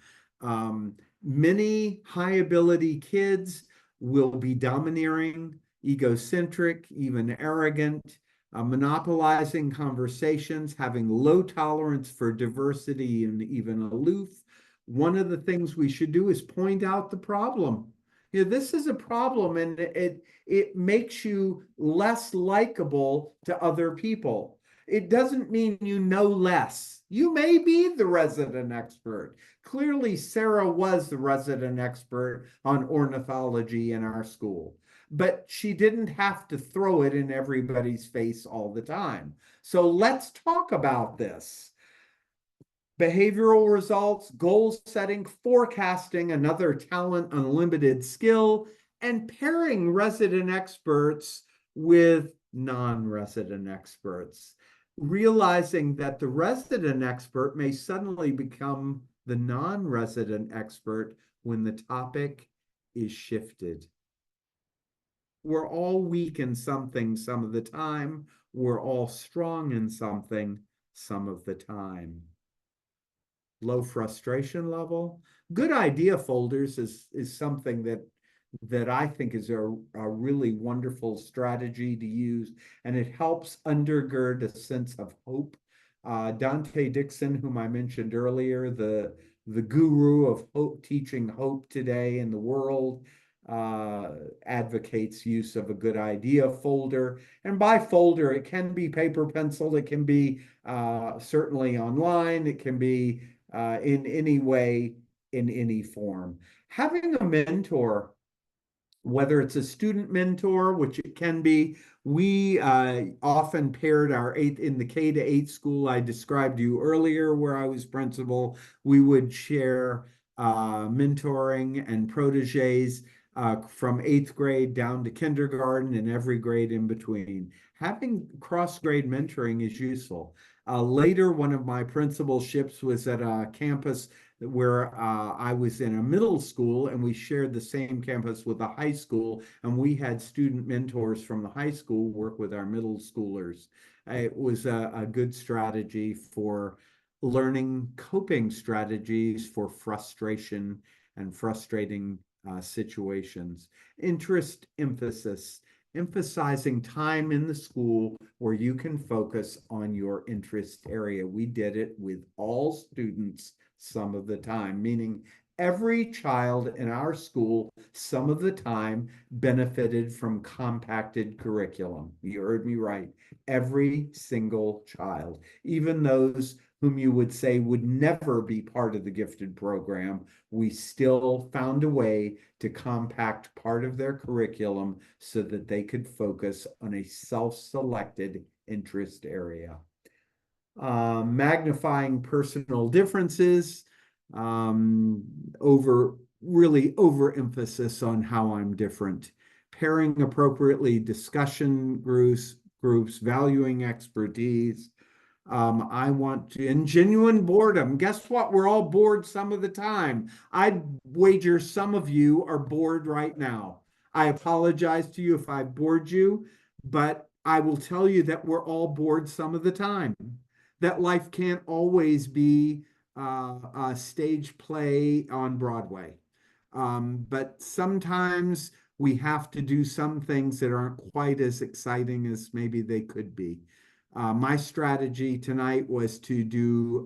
Many high ability kids will be domineering, egocentric, even arrogant, monopolizing conversations, having low tolerance for diversity and even aloof. One of the things we should do is point out the problem. You know, this is a problem and it makes you less likable to other people. It doesn't mean you know less. You may be the resident expert. Clearly, Sarah was the resident expert on ornithology in our school, but she didn't have to throw it in everybody's face all the time. So let's talk about this. Behavioral results, goal setting, forecasting, another talent unlimited skill, and pairing resident experts with non-resident experts. Realizing that the resident expert may suddenly become the non-resident expert when the topic is shifted. We're all weak in something some of the time. We're all strong in something some of the time. Low frustration level. Good idea folders is something that I think is a really wonderful strategy to use, and it helps undergird a sense of hope. Dante Dixon, whom I mentioned earlier, the guru of hope, teaching hope today in the world, advocates use of a good idea folder. And by folder, it can be paper pencil, it can be certainly online, it can be in any way, in any form. Having a mentor, whether it's a student mentor, which it can be, we often paired in the K-8 school I described to you earlier where I was principal, we would share mentoring and proteges from 8th grade down to kindergarten and every grade in between. Having cross-grade mentoring is useful. Later, one of my principalships was at a campus where I was in a middle school and we shared the same campus with a high school, and we had student mentors from the high school work with our middle schoolers. It was a good strategy for learning coping strategies for frustration and frustrating situations. Interest emphasis. Emphasizing time in the school where you can focus on your interest area. We did it with all students some of the time, meaning Every child in our school, some of the time, benefited from compacted curriculum. You heard me right. Every single child, even those whom you would say would never be part of the gifted program, we still found a way to compact part of their curriculum so that they could focus on a self-selected interest area. Magnifying personal differences, overemphasis on how I'm different, pairing appropriately discussion groups, valuing expertise. I want to, in genuine boredom. Guess what? We're all bored some of the time. I'd wager some of you are bored right now. I apologize to you if I bored you, but I will tell you that we're all bored some of the time. That life can't always be a stage play on Broadway. But sometimes we have to do some things that aren't quite as exciting as maybe they could be. My strategy tonight was to do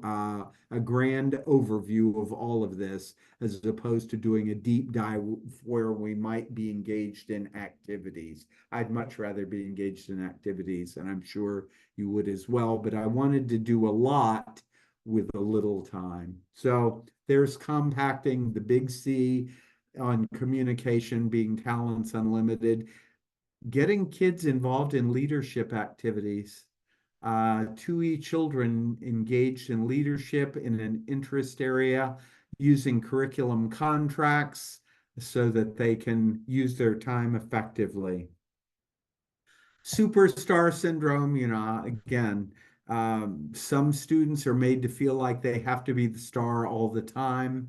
a grand overview of all of this, as opposed to doing a deep dive where we might be engaged in activities. I'd much rather be engaged in activities, and I'm sure you would as well, but I wanted to do a lot with a little time. So there's compacting, the big C on communication being Talents Unlimited, getting kids involved in leadership activities. 2E children engaged in leadership in an interest area, using curriculum contracts so that they can use their time effectively. Superstar syndrome, again, some students are made to feel like they have to be the star all the time.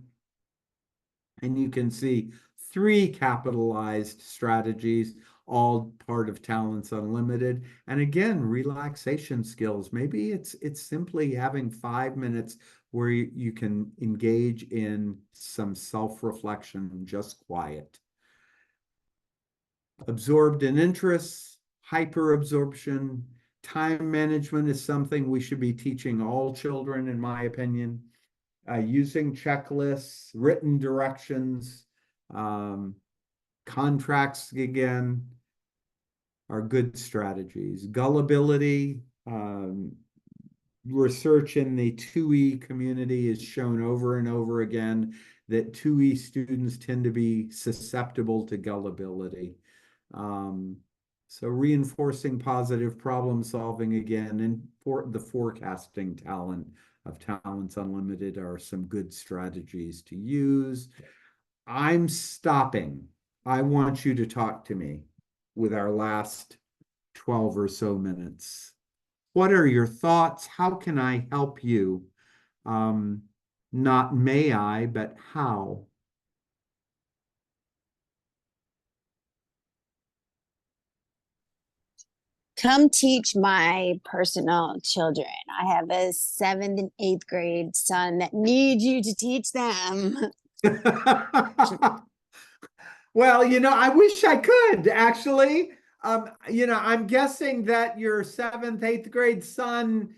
And you can see 3 capitalized strategies, all part of Talents Unlimited. And again, relaxation skills. Maybe it's simply having 5 minutes where you can engage in some self-reflection, just quiet. Absorbed in interests, hyperabsorption, time management is something we should be teaching all children, in my opinion. Using checklists, written directions, contracts again are good strategies. Gullibility, research in the 2E community has shown over and over again that 2E students tend to be susceptible to gullibility. So reinforcing positive problem solving again, and for the forecasting talent of Talents Unlimited are some good strategies to use. I'm stopping. I want you to talk to me with our last 12 or so minutes. What are your thoughts? How can I help you? Not may I, but how? Come teach my personal children. I have a 7th and 8th grade son that needs you to teach them. Well, I wish I could actually. I'm guessing that your 7th, 8th grade son,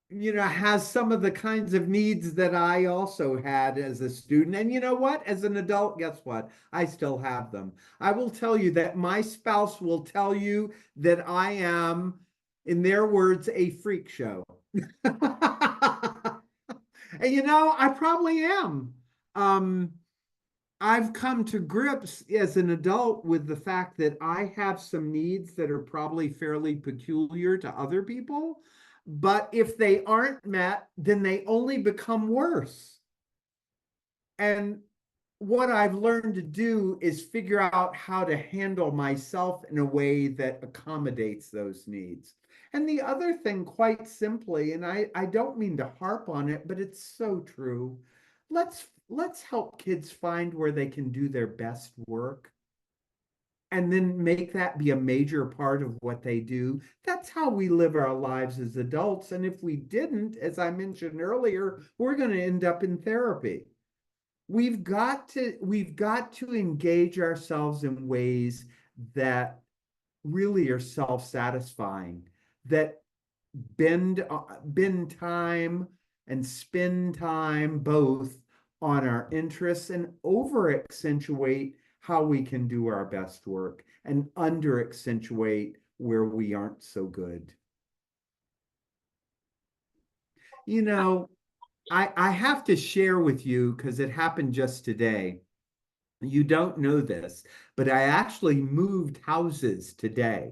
has some of the kinds of needs that I also had as a student. And you know what? As an adult, guess what? I still have them. I will tell you that my spouse will tell you that I am, in their words, a freak show. And I probably am. I've come to grips as an adult with the fact that I have some needs that are probably fairly peculiar to other people. But if they aren't met, then they only become worse. And what I've learned to do is figure out how to handle myself in a way that accommodates those needs. And the other thing, quite simply, and I don't mean to harp on it, but it's so true. Let's help kids find where they can do their best work, and then make that be a major part of what they do. That's how we live our lives as adults. And if we didn't, as I mentioned earlier, we're going to end up in therapy. We've got to engage ourselves in ways that really are self-satisfying, that bend time and spend time both on our interests and over accentuate how we can do our best work and under accentuate where we aren't so good. You know, I have to share with you because it happened just today. You don't know this, but I actually moved houses today.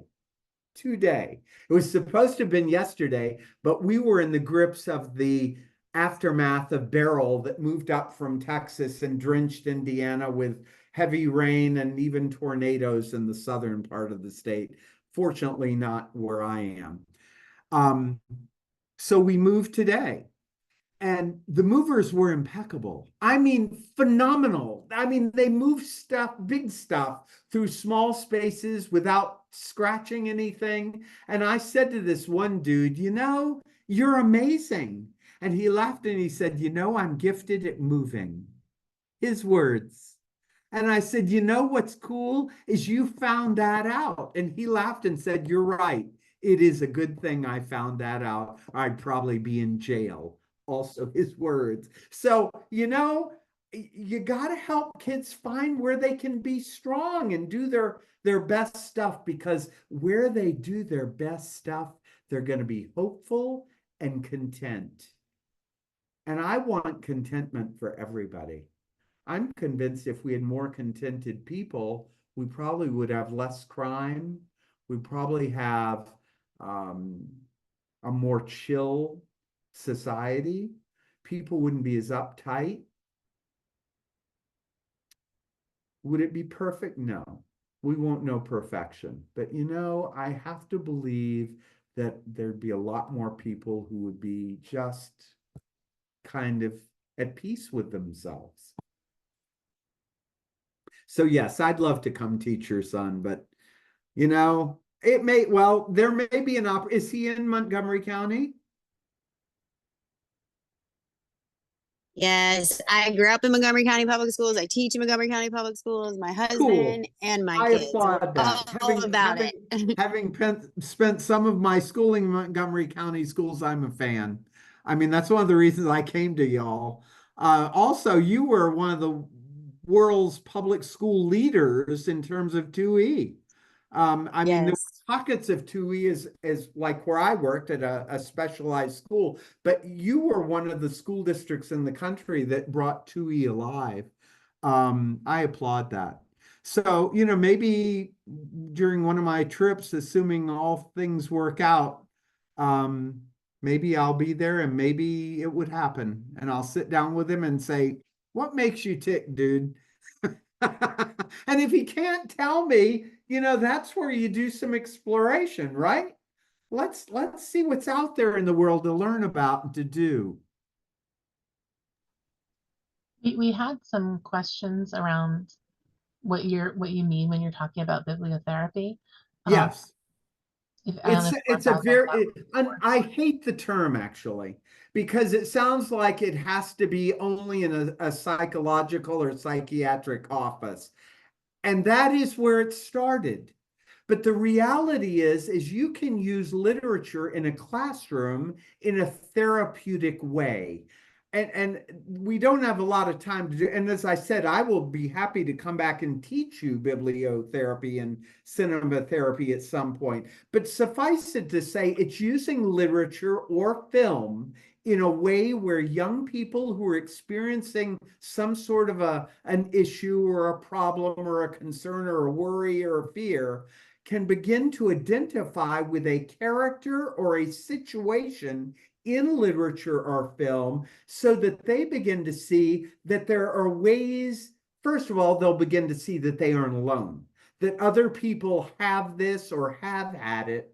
Today. It was supposed to have been yesterday, but we were in the grips of the aftermath of Beryl that moved up from Texas and drenched Indiana with heavy rain and even tornadoes in the southern part of the state. Fortunately, not where I am. So we moved today. And the movers were impeccable. I mean, phenomenal. I mean, they moved stuff, big stuff, through small spaces without scratching anything. And I said to this one dude, you know, you're amazing. And he laughed and he said, you know, I'm gifted at moving. His words. And I said, you know what's cool is you found that out. And he laughed and said, you're right. It is a good thing I found that out. I'd probably be in jail. Also his words. So, you know, you got to help kids find where they can be strong and do their best stuff, because where they do their best stuff, they're going to be hopeful and content. And I want contentment for everybody. I'm convinced if we had more contented people, we probably would have less crime. We probably have a more chill society. People wouldn't be as uptight. Would it be perfect? No. We won't know perfection. But you know, I have to believe that there'd be a lot more people who would be just kind of at peace with themselves. So yes, I'd love to come teach your son, but you know, it may, well, there may be an is he in Montgomery County? Yes, I grew up in Montgomery County Public Schools. I teach in Montgomery County Public Schools. My husband Cool. and my I kids. applaud that. All about it. Having spent some of my schooling in Montgomery County schools, I'm a fan. I mean, that's one of the reasons I came to y'all. Also, you were one of the world's public school leaders in terms of 2E. I mean, there Yes. were pockets of 2E as like where I worked at a specialized school, but you were one of the school districts in the country that brought 2E alive. I applaud that. So, you know, maybe during one of my trips, assuming all things work out, maybe I'll be there and maybe it would happen. And I'll sit down with him and say, what makes you tick, dude? And if he can't tell me, you know, that's where you do some exploration, right? Let's see what's out there in the world to learn about and to do. We had some questions around what you mean when you're talking about bibliotherapy. Yes. I don't know if It's a Mark has very, that. I hate the term actually, because it sounds like it has to be only in a psychological or psychiatric office. And that is where it started. But the reality is you can use literature in a classroom in a therapeutic way. And we don't have a lot of time to do. And as I said, I will be happy to come back and teach you bibliotherapy and cinema therapy at some point. But suffice it to say, it's using literature or film in a way where young people who are experiencing some sort of an issue or a problem or a concern or a worry or a fear can begin to identify with a character or a situation in literature or film, so that they begin to see that there are ways. First of all, they'll begin to see that they aren't alone, that other people have this or have had it.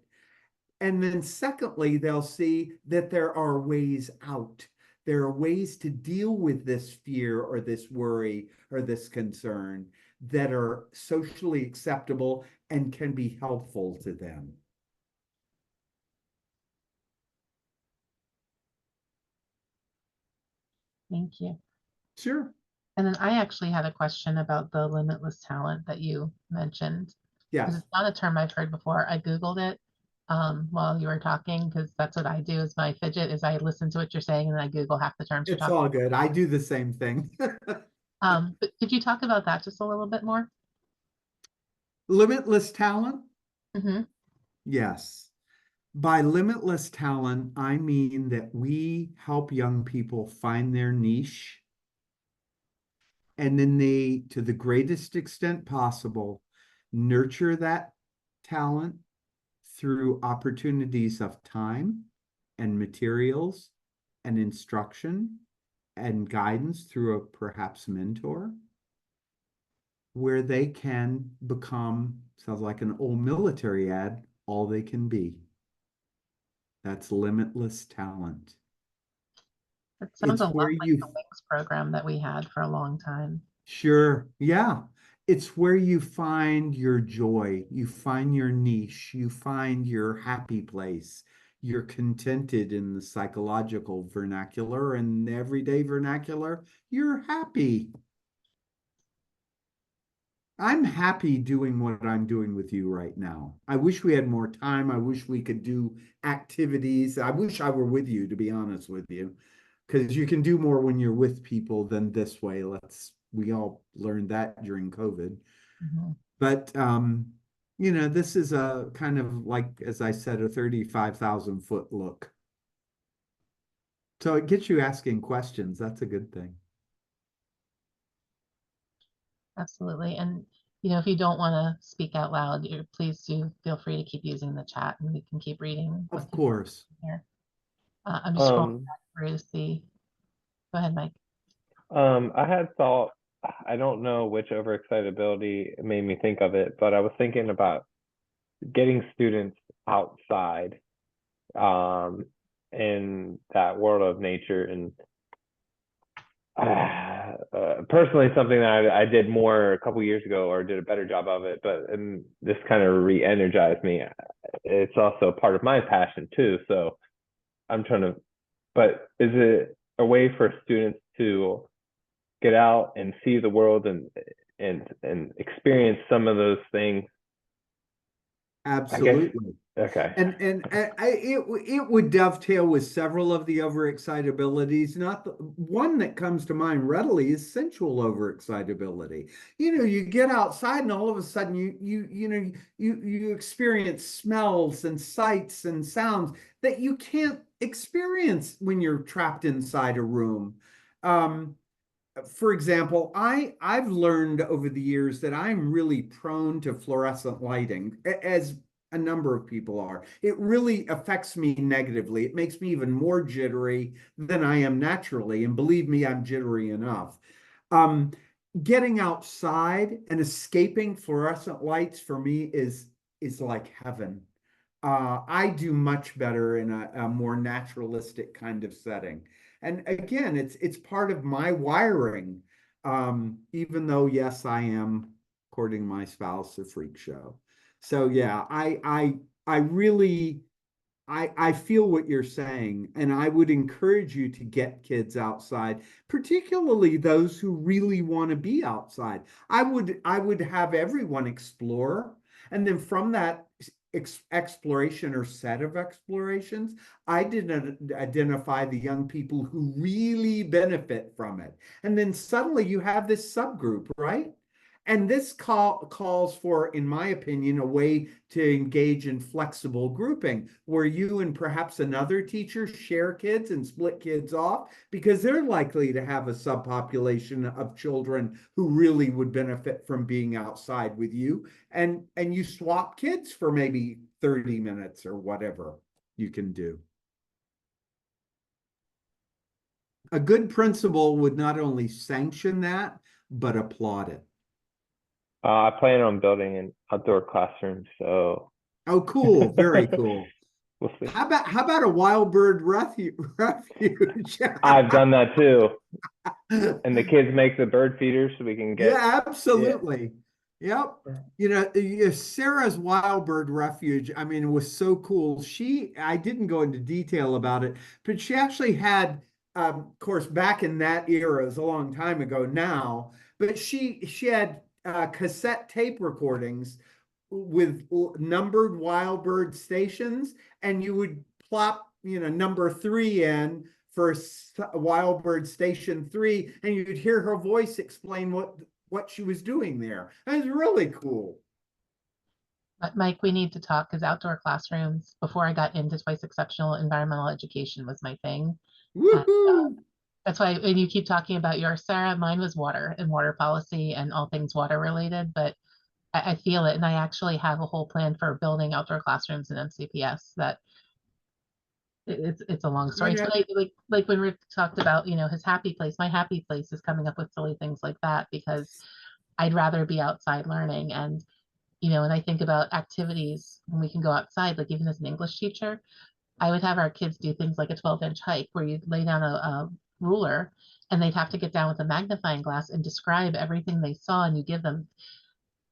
And then secondly, they'll see that there are ways out. There are ways to deal with this fear or this worry or this concern that are socially acceptable and can be helpful to them. Thank you. Sure. And then I actually had a question about the limitless talent that you mentioned. Because Yes. it's not a term I've heard before. I Googled it while you were talking, because that's what I do is my fidget is I listen to what you're saying and then I Google half the terms you're It's talking. all good. I do the same thing. But could you talk about that just a little bit more? Limitless talent? Mm-hmm. Yes. By limitless talent, I mean that we help young people find their niche, and then they, to the greatest extent possible, nurture that talent through opportunities of time and materials and instruction and guidance through a perhaps mentor, where they can become, sounds like an old military ad, all they can be. That's limitless talent. It sounds It's a lot where like you, the Wings program that we had for a long time. sure, yeah. It's where you find your joy, you find your niche, you find your happy place. You're contented in the psychological vernacular and the everyday vernacular. You're happy. I'm happy doing what I'm doing with you right now. I wish we had more time. I wish we could do activities. I wish I were with you, to be honest with you, because you can do more when you're with people than this way. We all learned that during COVID. Mhm. But this is a kind of like, as I said, a 35,000 foot look. So it gets you asking questions. That's a good thing. Absolutely. And, if you don't want to speak out loud, please do feel free to keep using the chat and we can keep reading. Of course. Here. I'm just scrolling Um, back through to see. Go ahead, Mike. I had thought, I don't know which overexcitability made me think of it, but I was thinking about getting students outside in that world of nature. And personally, something that I did more a couple years ago, or did a better job of it, but this kind of re-energized me. It's also part of my passion too. So I'm trying to, but is it a way for students to get out and see the world and experience some of those things? Absolutely. Okay. And it would dovetail with several of the overexcitabilities. Not the one that comes to mind readily is sensual overexcitability. You get outside and all of a sudden you experience smells and sights and sounds that you can't experience when you're trapped inside a room. For example, I've learned over the years that I'm really prone to fluorescent lighting, as a number of people are. It really affects me negatively. It makes me even more jittery than I am naturally, and believe me, I'm jittery enough. Um, Getting outside and escaping fluorescent lights for me is like heaven. I do much better in a more naturalistic kind of setting. And again, it's part of my wiring. Even though, yes, I am, according to my spouse, a freak show. So yeah, I really I feel what you're saying, and I would encourage you to get kids outside, particularly those who really want to be outside. I would have everyone explore, and then from that exploration or set of explorations, I did identify the young people who really benefit from it. And then suddenly you have this subgroup, right? And this calls for, in my opinion, a way to engage in flexible grouping where you and perhaps another teacher share kids and split kids off because they're likely to have a subpopulation of children who really would benefit from being outside with you. And you swap kids for maybe 30 minutes or whatever you can do. A good principal would not only sanction that, but applaud it. I plan on building an outdoor classroom, so Oh, cool. Very cool. we'll see. How about a wild bird refuge? I've done that too. And the kids make the bird feeders so we can get. Yeah, absolutely. Yep. Sarah's wild bird refuge, I mean, it was so cool. I didn't go into detail about it, but she actually had, of course, back in that era, is a long time ago now, but she had cassette tape recordings with numbered wild bird stations, and you would plop, number 3 in for wild bird station 3, and you'd hear her voice explain what she was doing there. That was really cool. But Mike, we need to talk because outdoor classrooms, before I got into Twice Exceptional, environmental education was my thing. Woohoo! That's why when you keep talking about yours, Sarah, mine was water and water policy and all things water related, but I feel it. And I actually have a whole plan for building outdoor classrooms in MCPS that it's a long story. know- But like when Rick talked about, his happy place, my happy place is coming up with silly things like that because I'd rather be outside learning. And, and I think about activities when we can go outside, like even as an English teacher, I would have our kids do things like a 12-inch hike where you lay down a ruler and they'd have to get down with a magnifying glass and describe everything they saw. And you give them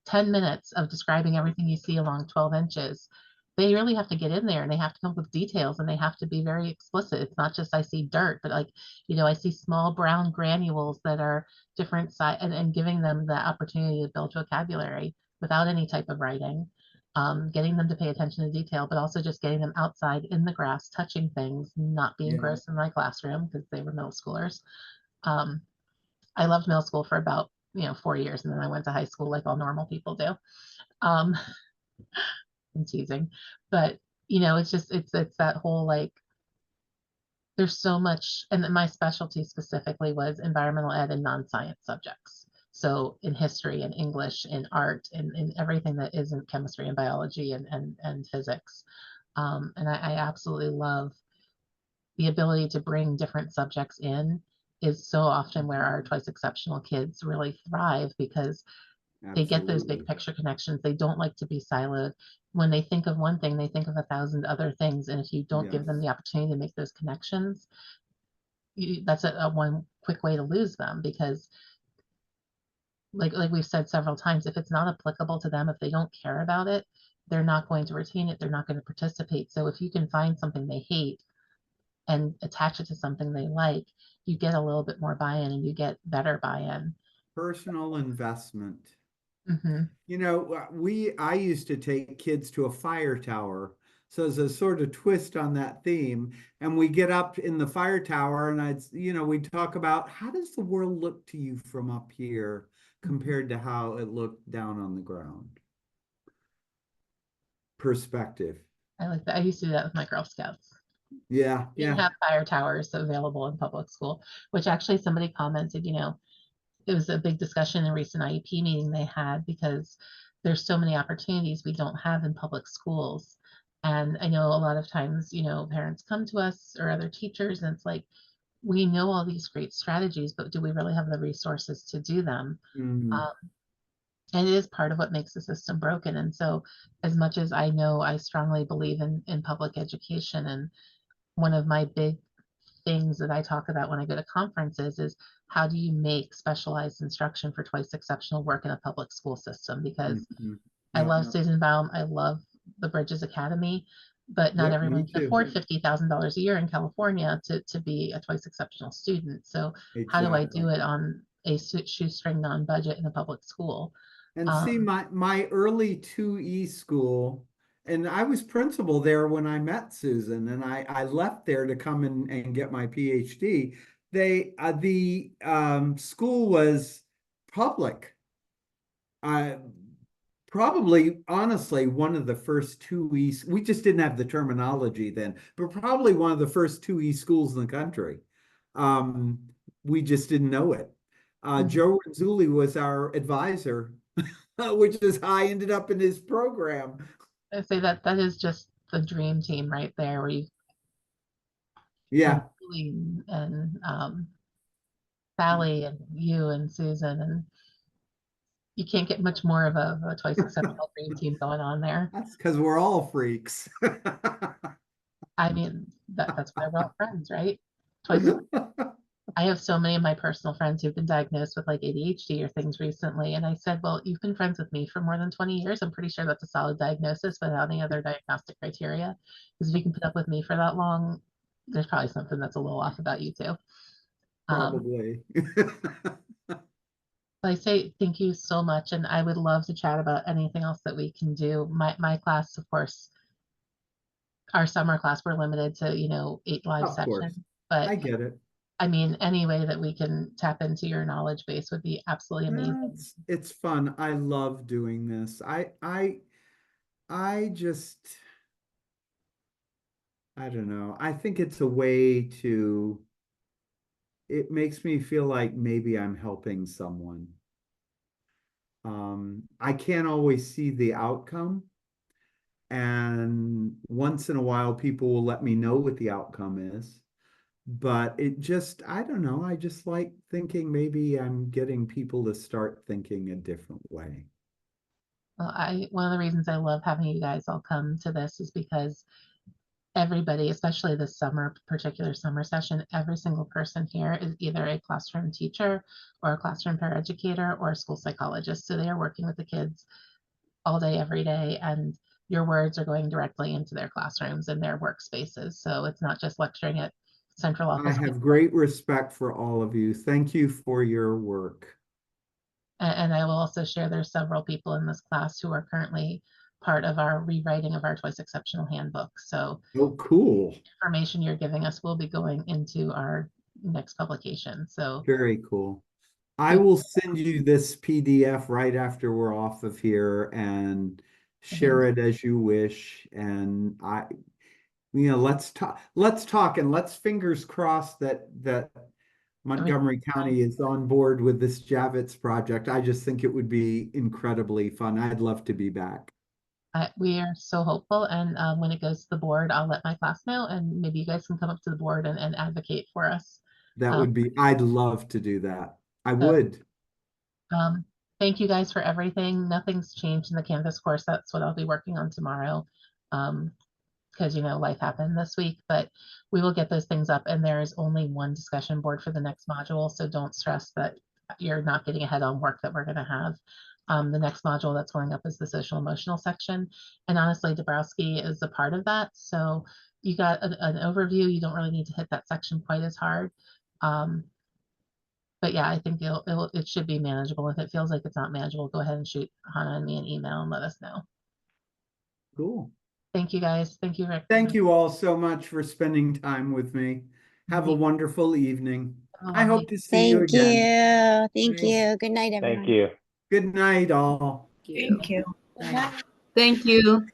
10 minutes of describing everything you see along 12 inches. They really have to get in there and they have to come up with details and they have to be very explicit. It's not just I see dirt, but I see small brown granules that are different size and giving them the opportunity to build vocabulary without any type of writing. Getting them to pay attention to detail, but also just getting them outside in the grass, touching things, not being gross in my classroom because they were middle schoolers. I loved middle school for about 4 years, and then I went to high school like all normal people do. I'm teasing, but it's that whole there's so much, and my specialty specifically was environmental ed and non-science subjects. So in history and English and art and everything that isn't chemistry and biology and physics. And I absolutely love the ability to bring different subjects in is so often where our Twice Exceptional kids really thrive because they get those big picture connections. They don't like to be siloed. When they think of one thing, they think of 1,000 other things. And if you don't give them the opportunity to make those connections, that's a one quick way to lose them because like we've said several times, if it's not applicable to them, if they don't care about it, they're not going to retain it. They're not going to participate. So if you can find something they hate and attach it to something they like, you get a little bit more buy-in and you get better buy-in. Personal investment. Mm-hmm. I used to take kids to a fire tower. So there's a sort of twist on that theme. And we get up in the fire tower and we'd talk about how does the world look to you from up here compared to how it looked down on the ground? Perspective. I like that. I used to do that with my Girl Scouts. Yeah. We didn't have fire towers available in public school, which actually somebody commented, it was a big discussion in a recent IEP meeting they had because there's so many opportunities we don't have in public schools. And I know a lot of times, parents come to us or other teachers and it's like, we know all these great strategies, but do we really have the resources to do them? And it is part of what makes the system broken. And so as much as I know, I strongly believe in public education, and one of my big things that I talk about when I go to conferences is how do you make specialized instruction for Twice Exceptional work in a public school system? Because I love Susan Baum, I love the Bridges Academy, but not everyone can afford $50,000 a year in California to be a Twice Exceptional student. So how do I do it on a shoestring non-budget in a public school? And see, my early 2E school, and I was principal there when I met Susan, and I left there to come and get my PhD. The school was public. Probably, honestly, one of the first 2E, we just didn't have the terminology then, but probably one of the first 2E schools in the country. We just didn't know it. Joe Renzulli was our advisor, which is how I ended up in his program. I say that is just the dream team right there, where you and Sally and you and Susan, and you can't get much more of a Twice Exceptional dream team going on there. That's because we're all freaks. I mean, that's why we're all friends, right? I have so many of my personal friends who've been diagnosed with like ADHD or things recently. And I said, well, you've been friends with me for more than 20 years. I'm pretty sure that's a solid diagnosis without any other diagnostic criteria. Because if you can put up with me for that long, there's probably something that's a little off about you too. Probably. But I say thank you so much, and I would love to chat about anything else that we can do. My class, of course, our summer class, we're limited to, 8 live Of course. sessions. But I get it. I mean, any way that we can tap into your knowledge base would be absolutely amazing. It's fun. I love doing this. I just, I don't know. I think it's a way to, it makes me feel like maybe I'm helping someone. I can't always see the outcome. And once in a while, people will let me know what the outcome is. But it just, I don't know. I just like thinking maybe I'm getting people to start thinking a different way. Well, one of the reasons I love having you guys all come to this is because everybody, especially this summer, particular summer session, every single person here is either a classroom teacher or a classroom paraeducator or a school psychologist. So they are working with the kids all day, every day, and your words are going directly into their classrooms and their workspaces. So it's not just lecturing at central I office. have great respect for all of you. Thank you for your work. And I will also share there's several people in this class who are currently part of our rewriting of our Twice Exceptional Handbook. So Oh, cool. information you're giving us will be going into our next publication. So Very cool. I will send you this PDF right after we're off of here and share it as you wish. And let's talk and let's fingers crossed that Montgomery County is on board with this Javits project. I just think it would be incredibly fun. I'd love to be back. we are so hopeful. And when it goes to the board, I'll let my class know, and maybe you guys can come up to the board and advocate for us. That would be, I'd love to do that. I So, would. Thank you guys for everything. Nothing's changed in the Canvas course. That's what I'll be working on tomorrow. Because life happened this week, but we will get those things up, and there is only one discussion board for the next module, so don't stress that you're not getting ahead on work that we're going to have. The next module that's going up is the social emotional section, and honestly, Dabrowski is a part of that, so you got an overview. You don't really need to hit that section quite as hard. But yeah, I think it should be manageable. If it feels like it's not manageable, go ahead and shoot Hannah and me an email and let us know. Cool. Thank you guys. Thank you, Rick. Thank you all so much for spending time with me. Have a wonderful evening. I hope to see you Thank again. you. Thank you. Good night, everyone. Thank you. Good night, all. Thank you. Good night. Thank you. Good